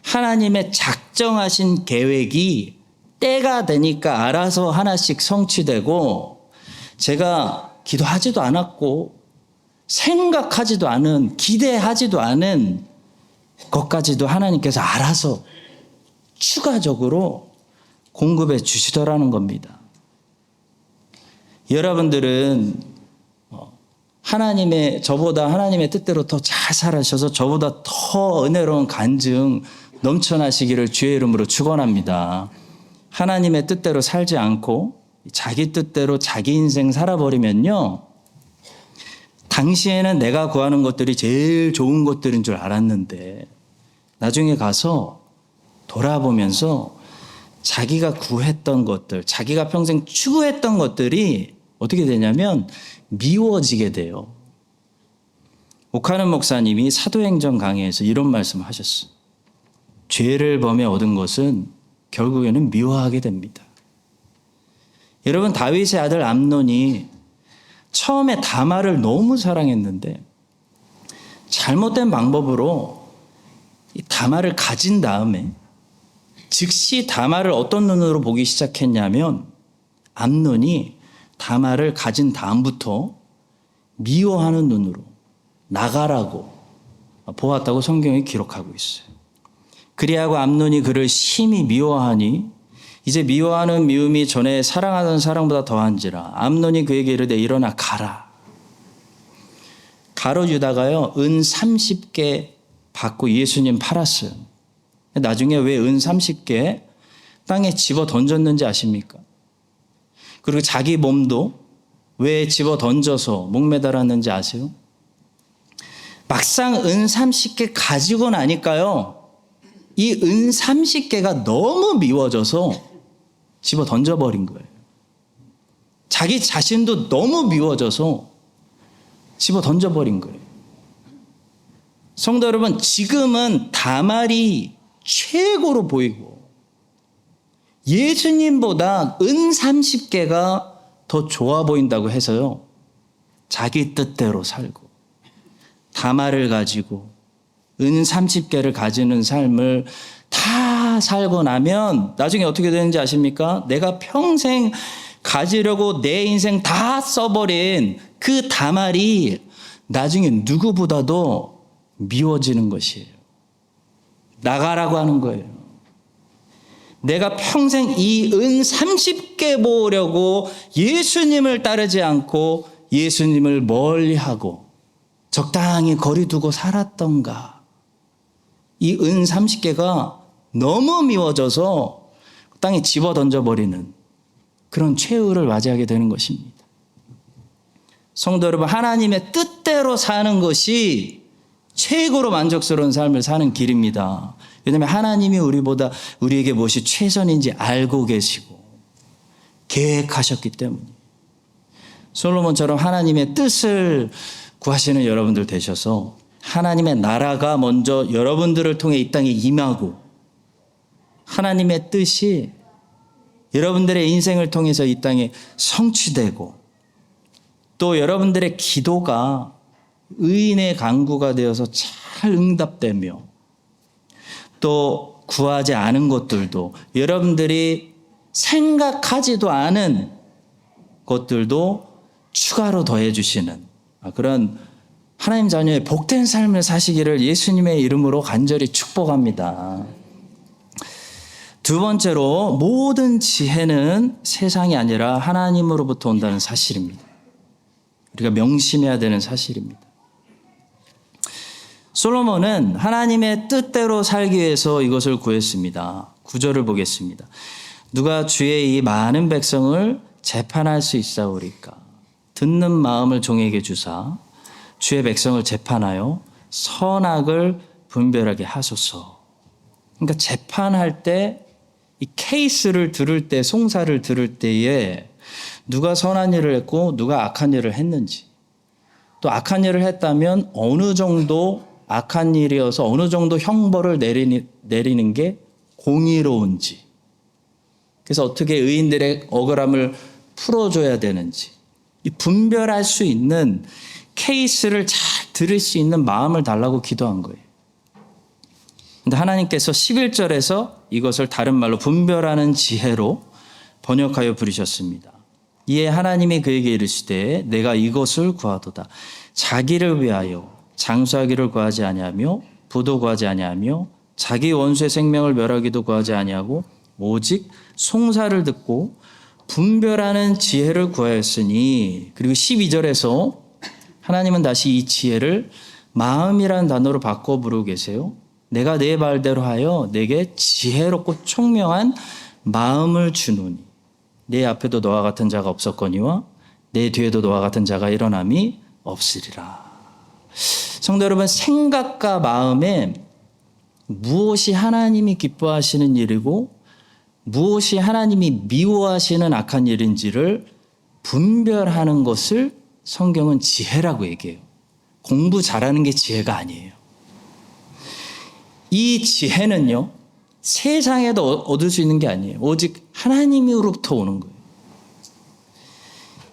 하나님의 작정하신 계획이 때가 되니까 알아서 하나씩 성취되고, 제가 기도하지도 않았고 생각하지도 않은, 기대하지도 않은 것까지도 하나님께서 알아서 추가적으로 공급해 주시더라는 겁니다. 여러분들은 저보다 하나님의 뜻대로 더 잘 살아셔서 저보다 더 은혜로운 간증 넘쳐나시기를 주의 이름으로 축원합니다. 하나님의 뜻대로 살지 않고 자기 뜻대로 자기 인생 살아버리면요, 당시에는 내가 구하는 것들이 제일 좋은 것들인 줄 알았는데 나중에 가서 돌아보면서 자기가 구했던 것들, 자기가 평생 추구했던 것들이 어떻게 되냐면 미워지게 돼요. 오카는 목사님이 사도행전 강해에서 이런 말씀을 하셨어요. 죄를 범해 얻은 것은 결국에는 미워하게 됩니다. 여러분, 다윗의 아들 암논이 처음에 다말을 너무 사랑했는데 잘못된 방법으로 이 다말을 가진 다음에 즉시 다말을 어떤 눈으로 보기 시작했냐면, 암논이 다말을 가진 다음부터 미워하는 눈으로 나가라고 보았다고 성경에 기록하고 있어요. 그리하고 암논이 그를 심히 미워하니 이제 미워하는 미움이 전에 사랑하던 사랑보다 더한지라 암논이 그에게 이르되 일어나 가라. 가롯 유다가요, 은 30개 받고 예수님 팔았어요. 나중에 왜 은 30개 땅에 집어 던졌는지 아십니까? 그리고 자기 몸도 왜 집어 던져서 목매달았는지 아세요? 막상 은 30개 가지고 나니까요, 이 은 30개가 너무 미워져서 집어 던져버린 거예요. 자기 자신도 너무 미워져서 집어 던져버린 거예요. 성도 여러분, 지금은 다말이 최고로 보이고 예수님보다 은 30개가 더 좋아 보인다고 해서요, 자기 뜻대로 살고 다말을 가지고 은 30개를 가지는 삶을 다 살고 나면 나중에 어떻게 되는지 아십니까? 내가 평생 가지려고 내 인생 다 써버린 그 다말이 나중에 누구보다도 미워지는 것이에요. 나가라고 하는 거예요. 내가 평생 이 은 30개 모으려고 예수님을 따르지 않고 예수님을 멀리하고 적당히 거리 두고 살았던가. 이 은 30개가 너무 미워져서 땅에 집어 던져버리는 그런 최후를 맞이하게 되는 것입니다. 성도 여러분, 하나님의 뜻대로 사는 것이 최고로 만족스러운 삶을 사는 길입니다. 왜냐하면 하나님이 우리에게 무엇이 최선인지 알고 계시고 계획하셨기 때문이에요. 솔로몬처럼 하나님의 뜻을 구하시는 여러분들 되셔서 하나님의 나라가 먼저 여러분들을 통해 이 땅에 임하고 하나님의 뜻이 여러분들의 인생을 통해서 이 땅에 성취되고 또 여러분들의 기도가 의인의 간구가 되어서 잘 응답되며 또 구하지 않은 것들도 여러분들이 생각하지도 않은 것들도 추가로 더해 주시는 그런 하나님 자녀의 복된 삶을 사시기를 예수님의 이름으로 간절히 축복합니다. 두 번째로 모든 지혜는 세상이 아니라 하나님으로부터 온다는 사실입니다. 우리가 명심해야 되는 사실입니다. 솔로몬은 하나님의 뜻대로 살기 위해서 이것을 구했습니다. 9절을 보겠습니다. 누가 주의 이 많은 백성을 재판할 수 있사오리까? 듣는 마음을 종에게 주사 주의 백성을 재판하여 선악을 분별하게 하소서. 그러니까 재판할 때 이 케이스를 들을 때, 송사를 들을 때에 누가 선한 일을 했고 누가 악한 일을 했는지, 또 악한 일을 했다면 어느 정도 악한 일이어서 어느 정도 형벌을 내리는 게 공의로운지, 그래서 어떻게 의인들의 억울함을 풀어줘야 되는지 이 분별할 수 있는 케이스를 잘 들을 수 있는 마음을 달라고 기도한 거예요. 근데 하나님께서 11절에서 이것을 다른 말로 분별하는 지혜로 번역하여 부르셨습니다. 이에 하나님이 그에게 이르시되 내가 이것을 구하도다. 자기를 위하여 장수하기를 구하지 아니하며 부도 구하지 아니하며 자기 원수의 생명을 멸하기도 구하지 아니하고 오직 송사를 듣고 분별하는 지혜를 구하였으니. 그리고 12절에서 하나님은 다시 이 지혜를 마음이라는 단어로 바꿔 부르고 계세요. 내가 내 말대로 하여 내게 지혜롭고 총명한 마음을 주노니 내 앞에도 너와 같은 자가 없었거니와 내 뒤에도 너와 같은 자가 일어남이 없으리라. 성도 여러분, 생각과 마음에 무엇이 하나님이 기뻐하시는 일이고 무엇이 하나님이 미워하시는 악한 일인지를 분별하는 것을 성경은 지혜라고 얘기해요. 공부 잘하는 게 지혜가 아니에요. 이 지혜는요, 세상에도 얻을 수 있는 게 아니에요. 오직 하나님으로부터 오는 거예요.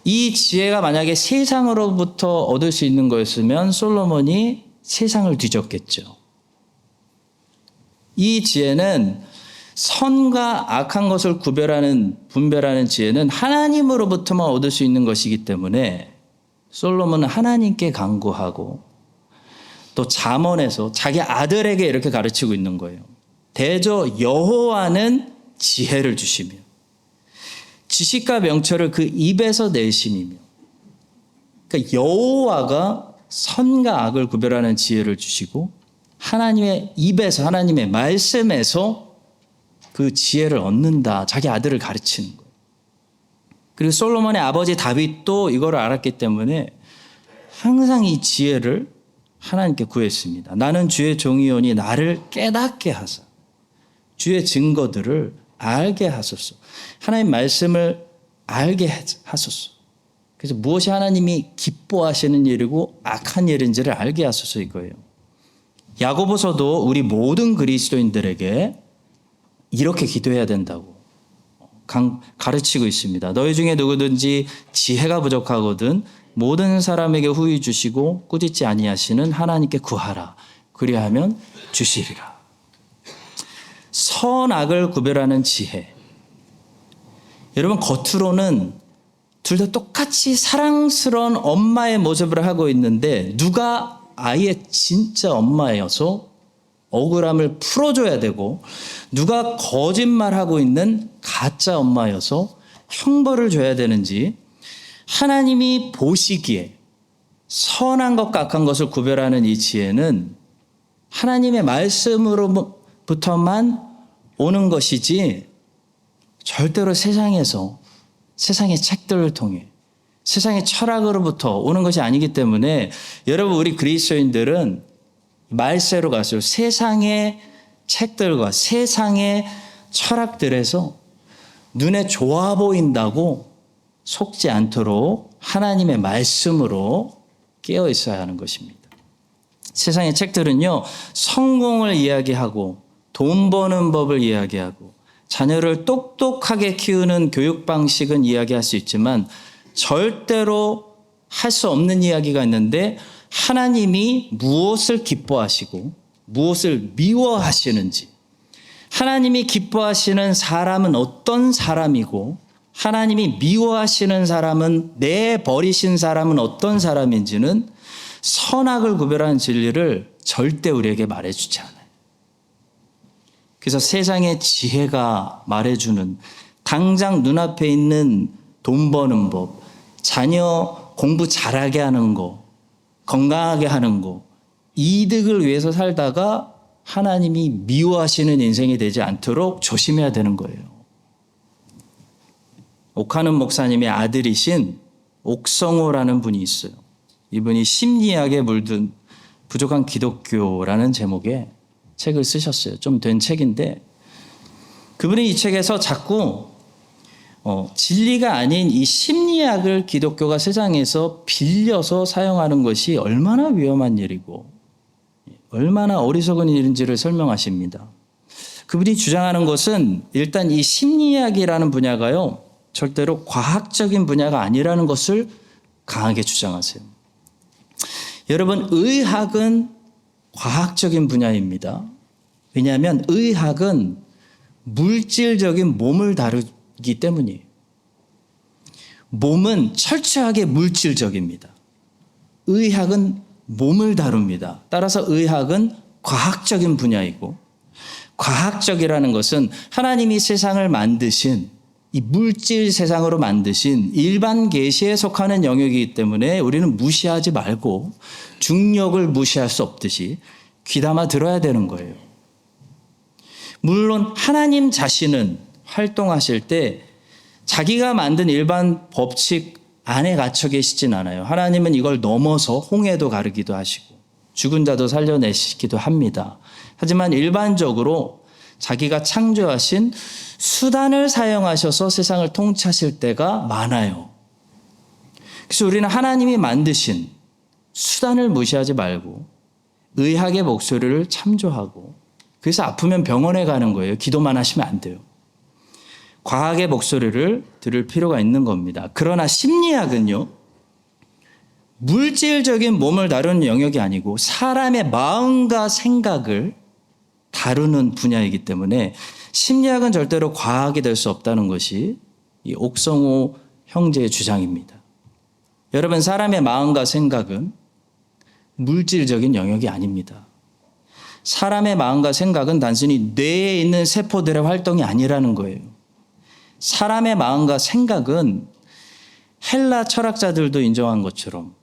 이 지혜가 만약에 세상으로부터 얻을 수 있는 거였으면 솔로몬이 세상을 뒤졌겠죠. 이 지혜는 선과 악한 것을 분별하는 지혜는 하나님으로부터만 얻을 수 있는 것이기 때문에 솔로몬은 하나님께 간구하고 또 잠언에서 자기 아들에게 이렇게 가르치고 있는 거예요. 대저 여호와는 지혜를 주시며 지식과 명철을 그 입에서 내심이며. 그러니까 여호와가 선과 악을 구별하는 지혜를 주시고 하나님의 입에서, 하나님의 말씀에서 그 지혜를 얻는다. 자기 아들을 가르치는 거예요. 그리고 솔로몬의 아버지 다윗도 이걸 알았기 때문에 항상 이 지혜를 하나님께 구했습니다. 나는 주의 종이오니 나를 깨닫게 하사 주의 증거들을 알게 하소서. 하나님 말씀을 알게 하소서. 그래서 무엇이 하나님이 기뻐하시는 일이고 악한 일인지를 알게 하소서 이거예요. 야고보서도 우리 모든 그리스도인들에게 이렇게 기도해야 된다고 가르치고 있습니다. 너희 중에 누구든지 지혜가 부족하거든 모든 사람에게 후히 주시고 꾸짖지 아니하시는 하나님께 구하라. 그리하면 주시리라. 선악을 구별하는 지혜. 여러분, 겉으로는 둘 다 똑같이 사랑스러운 엄마의 모습을 하고 있는데 누가 아이의 진짜 엄마여서 억울함을 풀어줘야 되고, 누가 거짓말하고 있는 가짜 엄마여서 형벌을 줘야 되는지, 하나님이 보시기에 선한 것과 악한 것을 구별하는 이 지혜는 하나님의 말씀으로부터만 오는 것이지 절대로 세상에서, 세상의 책들을 통해, 세상의 철학으로부터 오는 것이 아니기 때문에, 여러분, 우리 그리스도인들은 말세로 갈수록 세상의 책들과 세상의 철학들에서 눈에 좋아 보인다고 속지 않도록 하나님의 말씀으로 깨어 있어야 하는 것입니다. 세상의 책들은요, 성공을 이야기하고 돈 버는 법을 이야기하고 자녀를 똑똑하게 키우는 교육 방식은 이야기할 수 있지만 절대로 할 수 없는 이야기가 있는데, 하나님이 무엇을 기뻐하시고 무엇을 미워하시는지, 하나님이 기뻐하시는 사람은 어떤 사람이고 하나님이 미워하시는 사람은, 내버리신 사람은 어떤 사람인지는 선악을 구별하는 진리를 절대 우리에게 말해주지 않아요. 그래서 세상의 지혜가 말해주는, 당장 눈앞에 있는 돈 버는 법, 자녀 공부 잘하게 하는 거, 건강하게 하는 거, 이득을 위해서 살다가 하나님이 미워하시는 인생이 되지 않도록 조심해야 되는 거예요. 옥하는 목사님의 아들이신 옥성호라는 분이 있어요. 이분이 심리학에 물든 부족한 기독교라는 제목의 책을 쓰셨어요. 좀 된 책인데, 그분이 이 책에서 자꾸 진리가 아닌 이 심리학을 기독교가 세상에서 빌려서 사용하는 것이 얼마나 위험한 일이고 얼마나 어리석은 일인지를 설명하십니다. 그분이 주장하는 것은, 일단 이 심리학이라는 분야가요, 절대로 과학적인 분야가 아니라는 것을 강하게 주장하세요. 여러분, 의학은 과학적인 분야입니다. 왜냐하면 의학은 물질적인 몸을 다루기 때문이에요. 몸은 철저하게 물질적입니다. 의학은 몸을 다룹니다. 따라서 의학은 과학적인 분야이고, 과학적이라는 것은 하나님이 세상을 만드신, 이 물질 세상으로 만드신 일반 계시에 속하는 영역이기 때문에 우리는 무시하지 말고 중력을 무시할 수 없듯이 귀담아 들어야 되는 거예요. 물론 하나님 자신은 활동하실 때 자기가 만든 일반 법칙 안에 갇혀 계시진 않아요. 하나님은 이걸 넘어서 홍해도 가르기도 하시고 죽은 자도 살려내시기도 합니다. 하지만 일반적으로 자기가 창조하신 수단을 사용하셔서 세상을 통치하실 때가 많아요. 그래서 우리는 하나님이 만드신 수단을 무시하지 말고 의학의 목소리를 참조하고, 그래서 아프면 병원에 가는 거예요. 기도만 하시면 안 돼요. 과학의 목소리를 들을 필요가 있는 겁니다. 그러나 심리학은요, 물질적인 몸을 다루는 영역이 아니고 사람의 마음과 생각을 다루는 분야이기 때문에 심리학은 절대로 과학이 될 수 없다는 것이 이 옥성호 형제의 주장입니다. 여러분, 사람의 마음과 생각은 물질적인 영역이 아닙니다. 사람의 마음과 생각은 단순히 뇌에 있는 세포들의 활동이 아니라는 거예요. 사람의 마음과 생각은 헬라 철학자들도 인정한 것처럼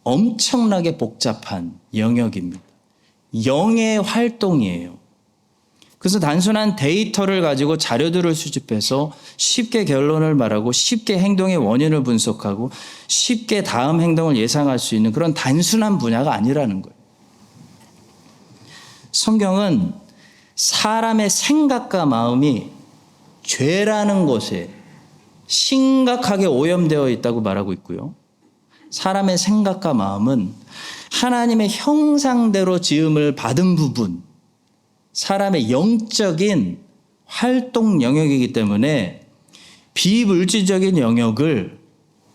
엄청나게 복잡한 영역입니다. 영의 활동이에요. 그래서 단순한 데이터를 가지고 자료들을 수집해서 쉽게 결론을 말하고 쉽게 행동의 원인을 분석하고 쉽게 다음 행동을 예상할 수 있는 그런 단순한 분야가 아니라는 거예요. 성경은 사람의 생각과 마음이 죄라는 것에 심각하게 오염되어 있다고 말하고 있고요. 사람의 생각과 마음은 하나님의 형상대로 지음을 받은 부분, 사람의 영적인 활동 영역이기 때문에 비물질적인 영역을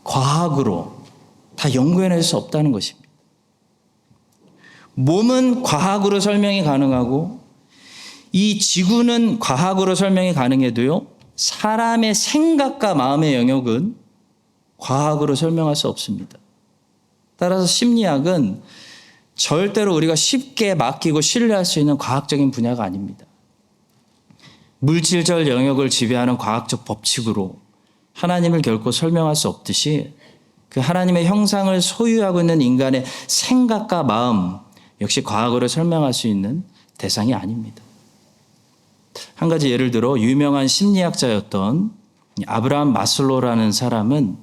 과학으로 다 연구해낼 수 없다는 것입니다. 몸은 과학으로 설명이 가능하고 이 지구는 과학으로 설명이 가능해도요, 사람의 생각과 마음의 영역은 과학으로 설명할 수 없습니다. 따라서 심리학은 절대로 우리가 쉽게 맡기고 신뢰할 수 있는 과학적인 분야가 아닙니다. 물질적 영역을 지배하는 과학적 법칙으로 하나님을 결코 설명할 수 없듯이 그 하나님의 형상을 소유하고 있는 인간의 생각과 마음 역시 과학으로 설명할 수 있는 대상이 아닙니다. 한 가지 예를 들어 유명한 심리학자였던 아브라함 마슬로라는 사람은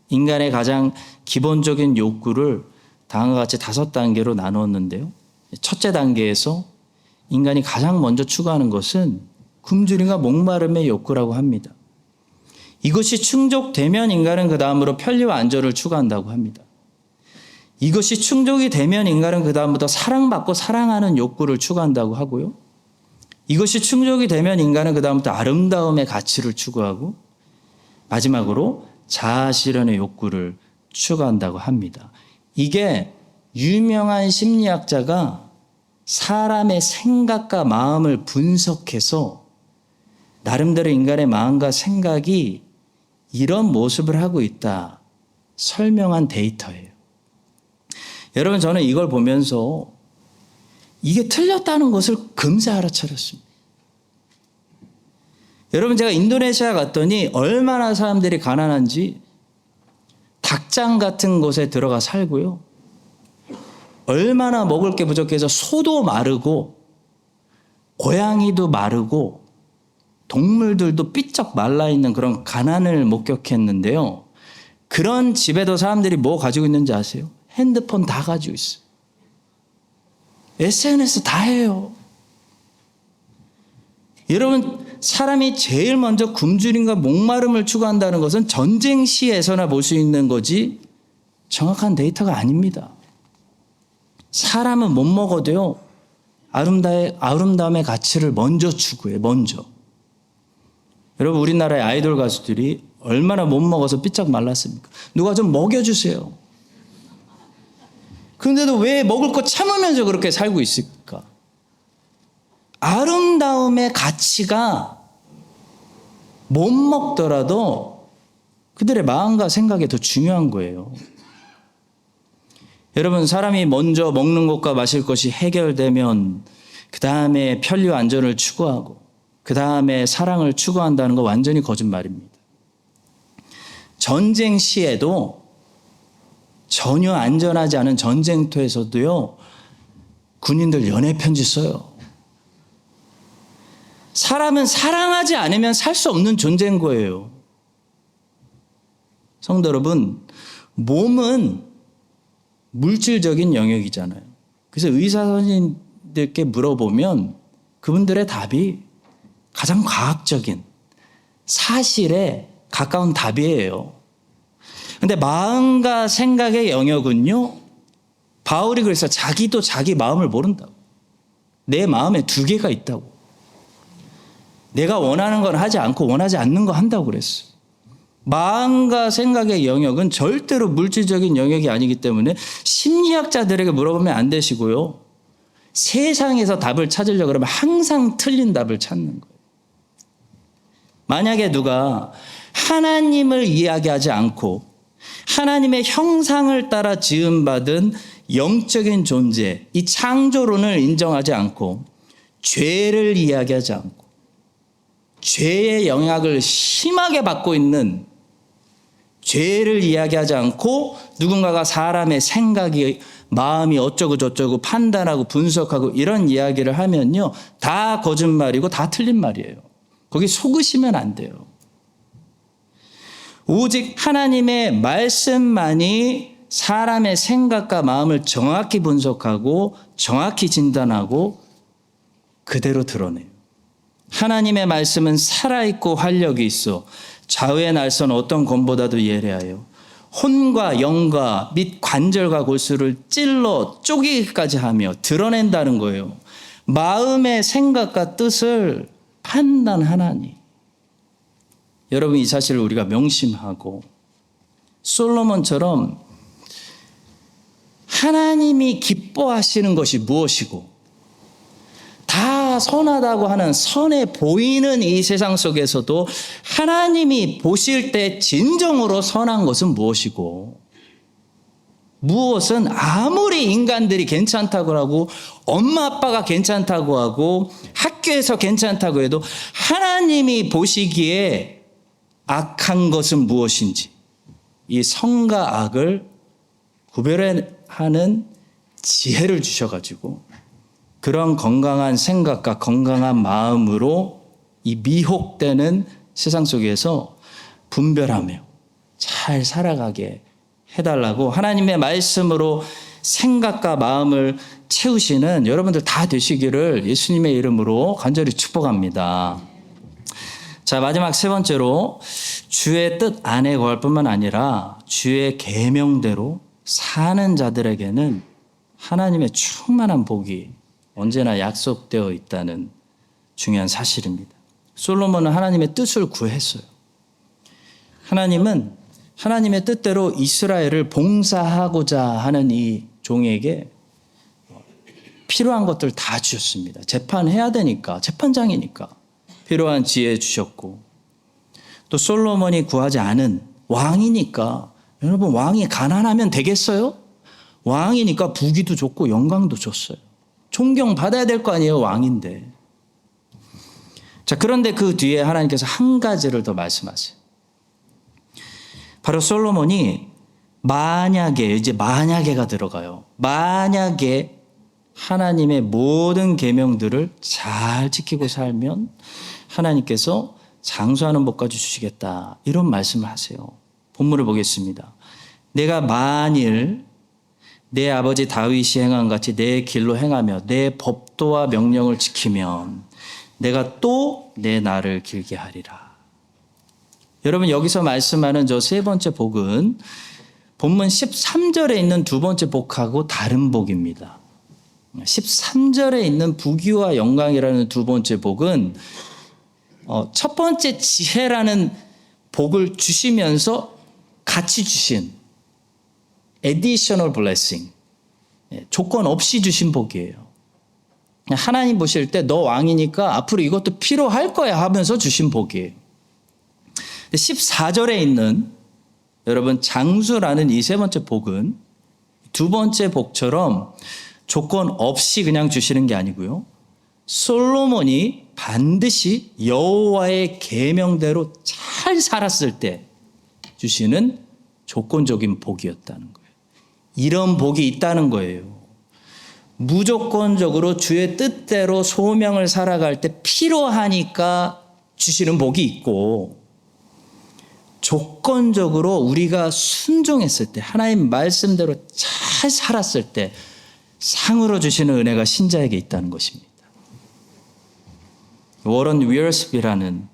인간의 가장 기본적인 욕구를 다음과 같이 5단계로 나누었는데요. 첫째 단계에서 인간이 가장 먼저 추구하는 것은 굶주림과 목마름의 욕구라고 합니다. 이것이 충족되면 인간은 그 다음으로 편리와 안전을 추구한다고 합니다. 이것이 충족이 되면 인간은 그 다음부터 사랑받고 사랑하는 욕구를 추구한다고 하고요. 이것이 충족이 되면 인간은 그 다음부터 아름다움의 가치를 추구하고 마지막으로 자아 실현의 욕구를 추구한다고 합니다. 이게 유명한 심리학자가 사람의 생각과 마음을 분석해서 나름대로 인간의 마음과 생각이 이런 모습을 하고 있다 설명한 데이터예요. 여러분, 저는 이걸 보면서 이게 틀렸다는 것을 금세 알아차렸습니다. 여러분, 제가 인도네시아 갔더니 얼마나 사람들이 가난한지 닭장 같은 곳에 들어가 살고요. 얼마나 먹을 게 부족해서 소도 마르고 고양이도 마르고 동물들도 삐쩍 말라있는 그런 가난을 목격했는데요. 그런 집에도 사람들이 뭐 가지고 있는지 아세요? 핸드폰 다 가지고 있어요. SNS 다 해요. 여러분, 사람이 제일 먼저 굶주림과 목마름을 추구한다는 것은 전쟁 시에서나 볼 수 있는 거지 정확한 데이터가 아닙니다. 사람은 못 먹어도요, 아름다움의 가치를 먼저 추구해요. 먼저. 여러분, 우리나라의 아이돌 가수들이 얼마나 못 먹어서 삐쩍 말랐습니까? 누가 좀 먹여주세요. 그런데도 왜 먹을 거 참으면서 그렇게 살고 있을까? 아름다움의 가치가 못 먹더라도 그들의 마음과 생각이 더 중요한 거예요. 여러분, 사람이 먼저 먹는 것과 마실 것이 해결되면 그 다음에 편리와 안전을 추구하고 그 다음에 사랑을 추구한다는 거 완전히 거짓말입니다. 전쟁 시에도 전혀 안전하지 않은 전쟁터에서도요, 군인들 연애편지 써요. 사람은 사랑하지 않으면 살 수 없는 존재인 거예요. 성도 여러분, 몸은 물질적인 영역이잖아요. 그래서 의사 선생님들께 물어보면 그분들의 답이 가장 과학적인 사실에 가까운 답이에요. 근데 마음과 생각의 영역은요, 바울이 그래서 자기도 자기 마음을 모른다고. 내 마음에 2개가 있다고. 내가 원하는 건 하지 않고 원하지 않는 거 한다고 그랬어요. 마음과 생각의 영역은 절대로 물질적인 영역이 아니기 때문에 심리학자들에게 물어보면 안 되시고요. 세상에서 답을 찾으려고 그러면 항상 틀린 답을 찾는 거예요. 만약에 누가 하나님을 이야기하지 않고 하나님의 형상을 따라 지음받은 영적인 존재, 이 창조론을 인정하지 않고 죄를 이야기하지 않고 죄의 영향을 심하게 받고 있는 죄를 이야기하지 않고 누군가가 사람의 생각이 마음이 어쩌고 저쩌고 판단하고 분석하고 이런 이야기를 하면요, 다 거짓말이고 다 틀린 말이에요. 거기 속으시면 안 돼요. 오직 하나님의 말씀만이 사람의 생각과 마음을 정확히 분석하고 정확히 진단하고 그대로 드러내요. 하나님의 말씀은 살아있고 활력이 있어 좌우의 날선 어떤 검보다도 예리하여 혼과 영과 및 관절과 골수를 찔러 쪼개기까지 하며 드러낸다는 거예요. 마음의 생각과 뜻을 판단하나니. 여러분, 이 사실을 우리가 명심하고 솔로몬처럼 하나님이 기뻐하시는 것이 무엇이고 다 선하다고 하는 선해 보이는 이 세상 속에서도 하나님이 보실 때 진정으로 선한 것은 무엇이고 무엇은 아무리 인간들이 괜찮다고 하고 엄마 아빠가 괜찮다고 하고 학교에서 괜찮다고 해도 하나님이 보시기에 악한 것은 무엇인지 이 선과 악을 구별하는 지혜를 주셔가지고 그런 건강한 생각과 건강한 마음으로 이 미혹되는 세상 속에서 분별하며 잘 살아가게 해달라고 하나님의 말씀으로 생각과 마음을 채우시는 여러분들 다 되시기를 예수님의 이름으로 간절히 축복합니다. 자, 마지막 세 번째로 주의 뜻 안에 거할 뿐만 아니라 주의 계명대로 사는 자들에게는 하나님의 충만한 복이 언제나 약속되어 있다는 중요한 사실입니다. 솔로몬은 하나님의 뜻을 구했어요. 하나님은 하나님의 뜻대로 이스라엘을 봉사하고자 하는 이 종에게 필요한 것들 다 주셨습니다. 재판해야 되니까, 재판장이니까 필요한 지혜 주셨고, 또 솔로몬이 구하지 않은 왕이니까, 여러분 왕이 가난하면 되겠어요? 왕이니까 부귀도 좋고 영광도 줬어요. 존경받아야 될 거 아니에요, 왕인데. 자, 그런데 그 뒤에 하나님께서 한 가지를 더 말씀하세요. 바로 솔로몬이 만약에, 이제 만약에가 들어가요. 만약에 하나님의 모든 계명들을 잘 지키고 살면 하나님께서 장수하는 복까지 주시겠다. 이런 말씀을 하세요. 본문을 보겠습니다. 내가 만일 내 아버지 다윗이 행한 같이 내 길로 행하며 내 법도와 명령을 지키면 내가 또 내 날을 길게 하리라. 여러분 여기서 말씀하는 저 세 번째 복은 본문 13절에 있는 두 번째 복하고 다른 복입니다. 13절에 있는 부귀와 영광이라는 두 번째 복은 첫 번째 지혜라는 복을 주시면서 같이 주신 additional blessing, 조건 없이 주신 복이에요. 하나님 보실 때 너 왕이니까 앞으로 이것도 필요할 거야 하면서 주신 복이에요. 14절에 있는 여러분 장수라는 이 세 번째 복은 두 번째 복처럼 조건 없이 그냥 주시는 게 아니고요. 솔로몬이 반드시 여호와의 계명대로 잘 살았을 때 주시는 조건적인 복이었다는 거예요. 이런 복이 있다는 거예요. 무조건적으로 주의 뜻대로 소명을 살아갈 때 필요하니까 주시는 복이 있고, 조건적으로 우리가 순종했을 때 하나님 말씀대로 잘 살았을 때 상으로 주시는 은혜가 신자에게 있다는 것입니다. 워런 위어스비라는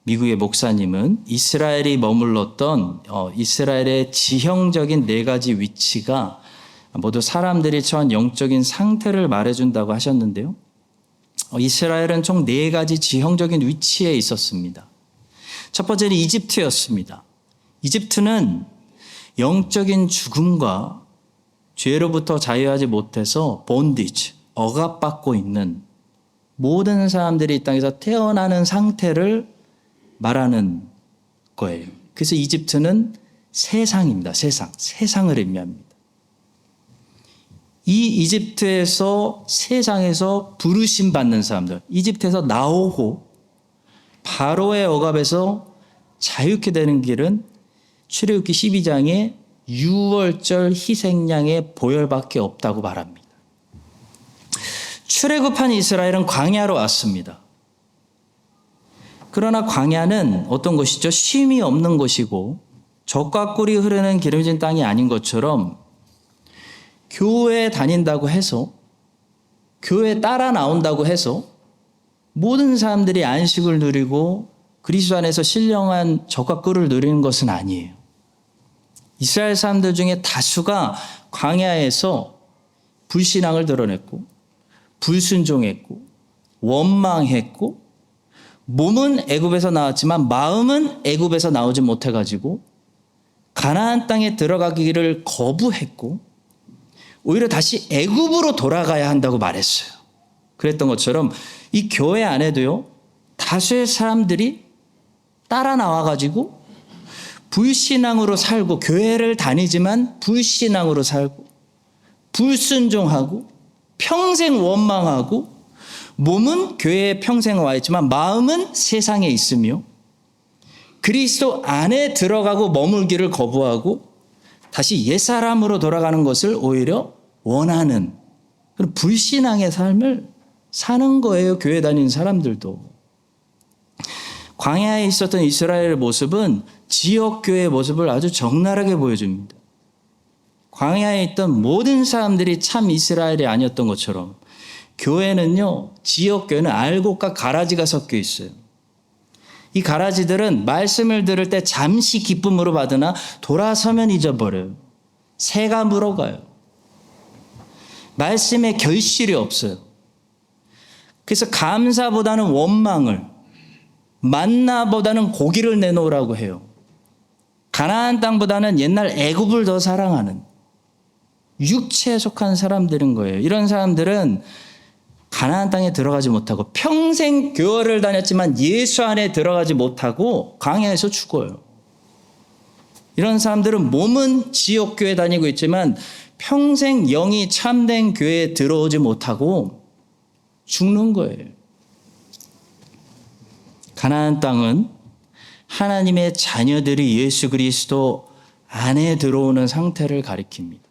미국의 목사님은 이스라엘이 머물렀던 이스라엘의 지형적인 네 가지 위치가 모두 사람들이 처한 영적인 상태를 말해준다고 하셨는데요. 이스라엘은 총 네 가지 지형적인 위치에 있었습니다. 첫 번째는 이집트였습니다. 이집트는 영적인 죽음과 죄로부터 자유하지 못해서 본디지, 억압받고 있는 모든 사람들이 이 땅에서 태어나는 상태를 말하는 거예요. 그래서 이집트는 세상입니다. 세상을 의미합니다. 이 이집트에서 세상에서 부르심 받는 사람들, 이집트에서 나오고 바로의 억압에서 자유케 되는 길은 출애굽기 12장에 유월절 희생양의 보혈밖에 없다고 말합니다. 출애굽한 이스라엘은 광야로 왔습니다. 그러나 광야는 어떤 곳이죠? 쉼이 없는 곳이고 젖과 꿀이 흐르는 기름진 땅이 아닌 것처럼 교회에 다닌다고 해서, 교회에 따라 나온다고 해서 모든 사람들이 안식을 누리고 그리스도 안에서 신령한 젖과 꿀을 누리는 것은 아니에요. 이스라엘 사람들 중에 다수가 광야에서 불신앙을 드러냈고 불순종했고 원망했고 몸은 애굽에서 나왔지만 마음은 애굽에서 나오지 못해가지고 가나안 땅에 들어가기를 거부했고 오히려 다시 애굽으로 돌아가야 한다고 말했어요. 그랬던 것처럼 이 교회 안에도요, 다수의 사람들이 따라 나와가지고 불신앙으로 살고 교회를 다니지만 불신앙으로 살고 불순종하고 평생 원망하고 몸은 교회에 평생 와 있지만 마음은 세상에 있으며 그리스도 안에 들어가고 머물기를 거부하고 다시 옛사람으로 돌아가는 것을 오히려 원하는 그런 불신앙의 삶을 사는 거예요. 교회 다니는 사람들도. 광야에 있었던 이스라엘의 모습은 지역교회의 모습을 아주 적나라하게 보여줍니다. 광야에 있던 모든 사람들이 참 이스라엘이 아니었던 것처럼 교회는요, 지역교회는 알곡과 가라지가 섞여 있어요. 이 가라지들은 말씀을 들을 때 잠시 기쁨으로 받으나 돌아서면 잊어버려요. 새가 물어가요. 말씀에 결실이 없어요. 그래서 감사보다는 원망을, 만나보다는 고기를 내놓으라고 해요. 가나안 땅보다는 옛날 애굽을 더 사랑하는 육체에 속한 사람들인 거예요. 이런 사람들은 가나안 땅에 들어가지 못하고 평생 교회를 다녔지만 예수 안에 들어가지 못하고 광야에서 죽어요. 이런 사람들은 몸은 지옥교회 다니고 있지만 평생 영이 참된 교회에 들어오지 못하고 죽는 거예요. 가나안 땅은 하나님의 자녀들이 예수 그리스도 안에 들어오는 상태를 가리킵니다.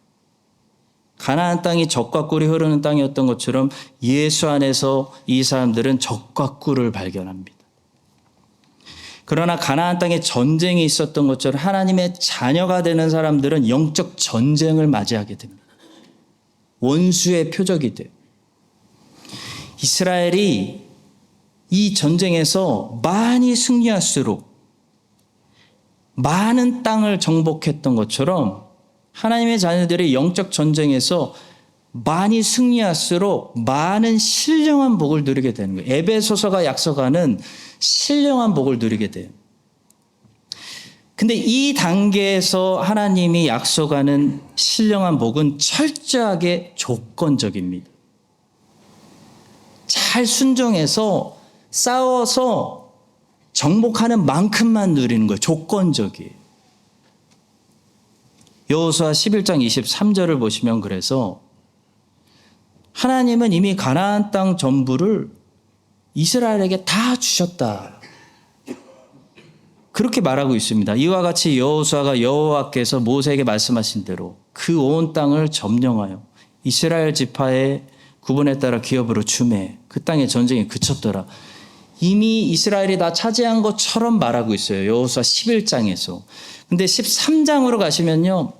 가나안 땅이 젖과 꿀이 흐르는 땅이었던 것처럼 예수 안에서 이 사람들은 젖과 꿀을 발견합니다. 그러나 가나안 땅에 전쟁이 있었던 것처럼 하나님의 자녀가 되는 사람들은 영적 전쟁을 맞이하게 됩니다. 원수의 표적이 돼요. 이스라엘이 이 전쟁에서 많이 승리할수록 많은 땅을 정복했던 것처럼 하나님의 자녀들이 영적 전쟁에서 많이 승리할수록 많은 신령한 복을 누리게 되는 거예요. 에베소서가 약속하는 신령한 복을 누리게 돼요. 근데 이 단계에서 하나님이 약속하는 신령한 복은 철저하게 조건적입니다. 잘 순종해서 싸워서 정복하는 만큼만 누리는 거예요. 조건적이에요. 여호수아 11장 23절을 보시면 그래서 하나님은 이미 가나안 땅 전부를 이스라엘에게 다 주셨다. 그렇게 말하고 있습니다. 이와 같이 여호수아가 여호와께서 모세에게 말씀하신 대로 그 온 땅을 점령하여 이스라엘 지파의 구분에 따라 기업으로 주매 그 땅의 전쟁이 그쳤더라. 이미 이스라엘이 다 차지한 것처럼 말하고 있어요. 여호수아 11장에서. 근데 13장으로 가시면요.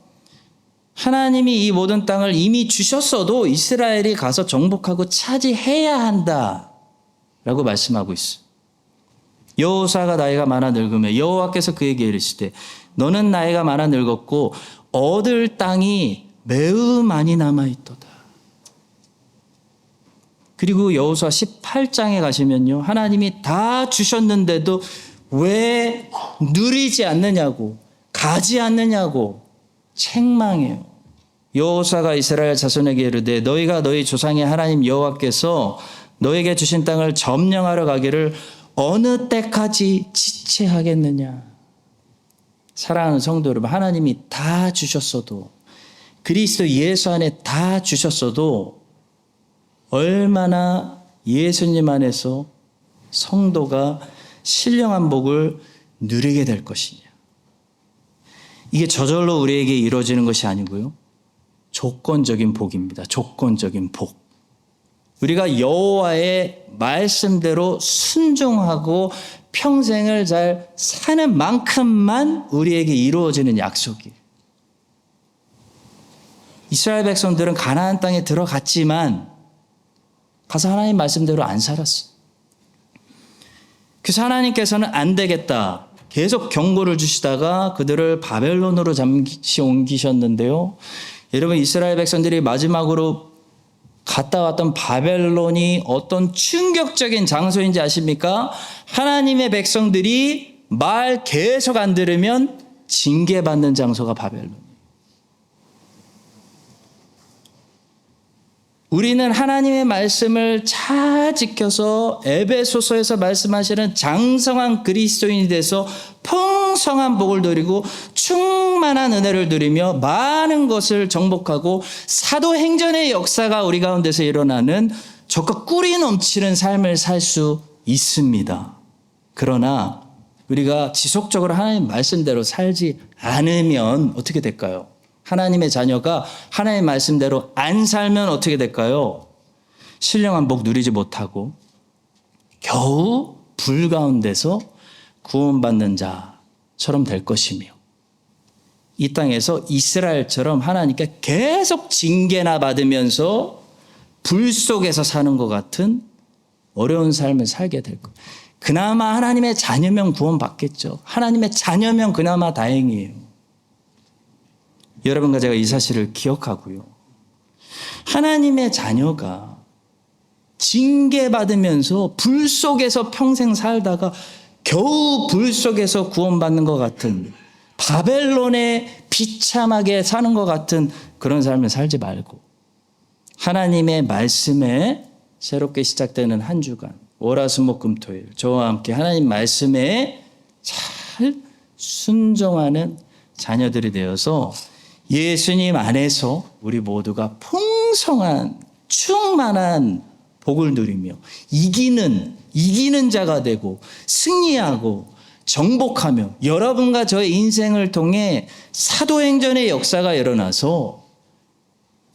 하나님이 이 모든 땅을 이미 주셨어도 이스라엘이 가서 정복하고 차지해야 한다라고 말씀하고 있어요. 여호수아가 나이가 많아 늙으며 여호와께서 그에게 이르시되 너는 나이가 많아 늙었고 얻을 땅이 매우 많이 남아있도다. 그리고 여호수아 18장에 가시면요. 하나님이 다 주셨는데도 왜 누리지 않느냐고 가지 않느냐고 책망해요. 여호수아가 이스라엘 자손에게 이르되 너희가 너희 조상의 하나님 여호와께서 너에게 주신 땅을 점령하러 가기를 어느 때까지 지체하겠느냐. 사랑하는 성도 여러분, 하나님이 다 주셨어도 그리스도 예수 안에 다 주셨어도 얼마나 예수님 안에서 성도가 신령한 복을 누리게 될 것이냐. 이게 저절로 우리에게 이루어지는 것이 아니고요. 조건적인 복입니다. 조건적인 복. 우리가 여호와의 말씀대로 순종하고 평생을 잘 사는 만큼만 우리에게 이루어지는 약속이에요. 이스라엘 백성들은 가나안 땅에 들어갔지만 가서 하나님 말씀대로 안 살았어. 그래서 하나님께서는 안 되겠다. 계속 경고를 주시다가 그들을 바벨론으로 잠시 옮기셨는데요. 여러분 이스라엘 백성들이 마지막으로 갔다 왔던 바벨론이 어떤 충격적인 장소인지 아십니까? 하나님의 백성들이 말 계속 안 들으면 징계받는 장소가 바벨론이에요. 우리는 하나님의 말씀을 잘 지켜서 에베소서에서 말씀하시는 장성한 그리스도인이 돼서 풍성한 복을 누리고 충만한 은혜를 누리며 많은 것을 정복하고 사도행전의 역사가 우리 가운데서 일어나는 적과 꿀이 넘치는 삶을 살 수 있습니다. 그러나 우리가 지속적으로 하나님 말씀대로 살지 않으면 어떻게 될까요? 하나님의 자녀가 하나님 말씀대로 안 살면 어떻게 될까요? 신령한 복 누리지 못하고 겨우 불 가운데서 구원받는 자처럼 될 것이며, 이 땅에서 이스라엘처럼 하나님께 계속 징계나 받으면서 불 속에서 사는 것 같은 어려운 삶을 살게 될 것. 그나마 하나님의 자녀면 구원받겠죠. 하나님의 자녀면 그나마 다행이에요. 여러분과 제가 이 사실을 기억하고요. 하나님의 자녀가 징계받으면서 불 속에서 평생 살다가 겨우 불 속에서 구원받는 것 같은, 바벨론에 비참하게 사는 것 같은 그런 삶을 살지 말고 하나님의 말씀에 새롭게 시작되는 한 주간, 월화수목금토일 저와 함께 하나님 말씀에 잘 순종하는 자녀들이 되어서 예수님 안에서 우리 모두가 풍성한 충만한 복을 누리며 이기는 자가 되고 승리하고 정복하며 여러분과 저의 인생을 통해 사도행전의 역사가 일어나서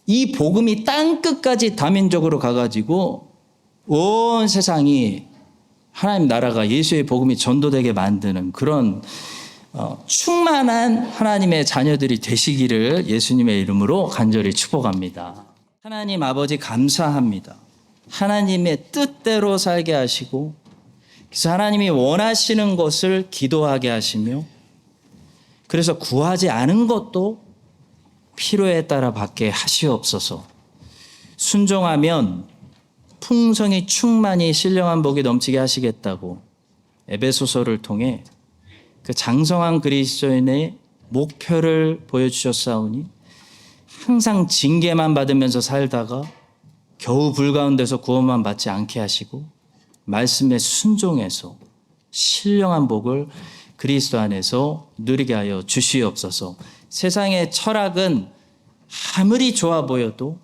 이 복음이 땅끝까지 다민족으로 가가지고 온 세상이 하나님 나라가 예수의 복음이 전도되게 만드는 그런 충만한 하나님의 자녀들이 되시기를 예수님의 이름으로 간절히 축복합니다. 하나님 아버지 감사합니다. 하나님의 뜻대로 살게 하시고, 그래서 하나님이 원하시는 것을 기도하게 하시며, 그래서 구하지 않은 것도 필요에 따라 받게 하시옵소서. 순종하면 풍성히 충만히 신령한 복이 넘치게 하시겠다고 에베소서를 통해 그 장성한 그리스도인의 목표를 보여주셨사오니, 항상 징계만 받으면서 살다가 겨우 불 가운데서 구원만 받지 않게 하시고 말씀에 순종해서 신령한 복을 그리스도 안에서 누리게 하여 주시옵소서. 세상의 철학은 아무리 좋아 보여도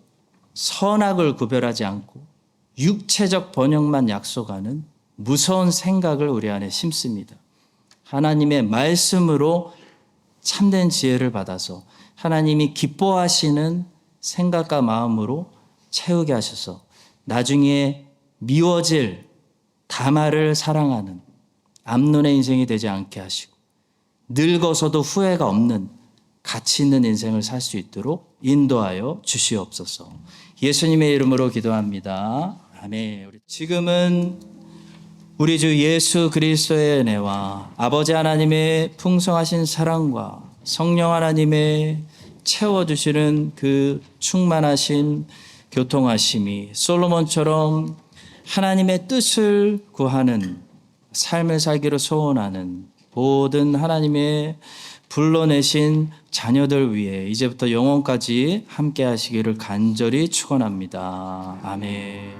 선악을 구별하지 않고 육체적 번영만 약속하는 무서운 생각을 우리 안에 심습니다. 하나님의 말씀으로 참된 지혜를 받아서 하나님이 기뻐하시는 생각과 마음으로 채우게 하셔서 나중에 미워질 다말을 사랑하는 암논의 인생이 되지 않게 하시고 늙어서도 후회가 없는 가치 있는 인생을 살 수 있도록 인도하여 주시옵소서. 예수님의 이름으로 기도합니다. 아멘. 지금은 우리 주 예수 그리스도의 은혜와 아버지 하나님의 풍성하신 사랑과 성령 하나님의 채워주시는 그 충만하신 교통하심이 솔로몬처럼 하나님의 뜻을 구하는 삶을 살기로 소원하는 모든 하나님의 불러내신 자녀들 위해 이제부터 영원까지 함께 하시기를 간절히 축원합니다. 아멘.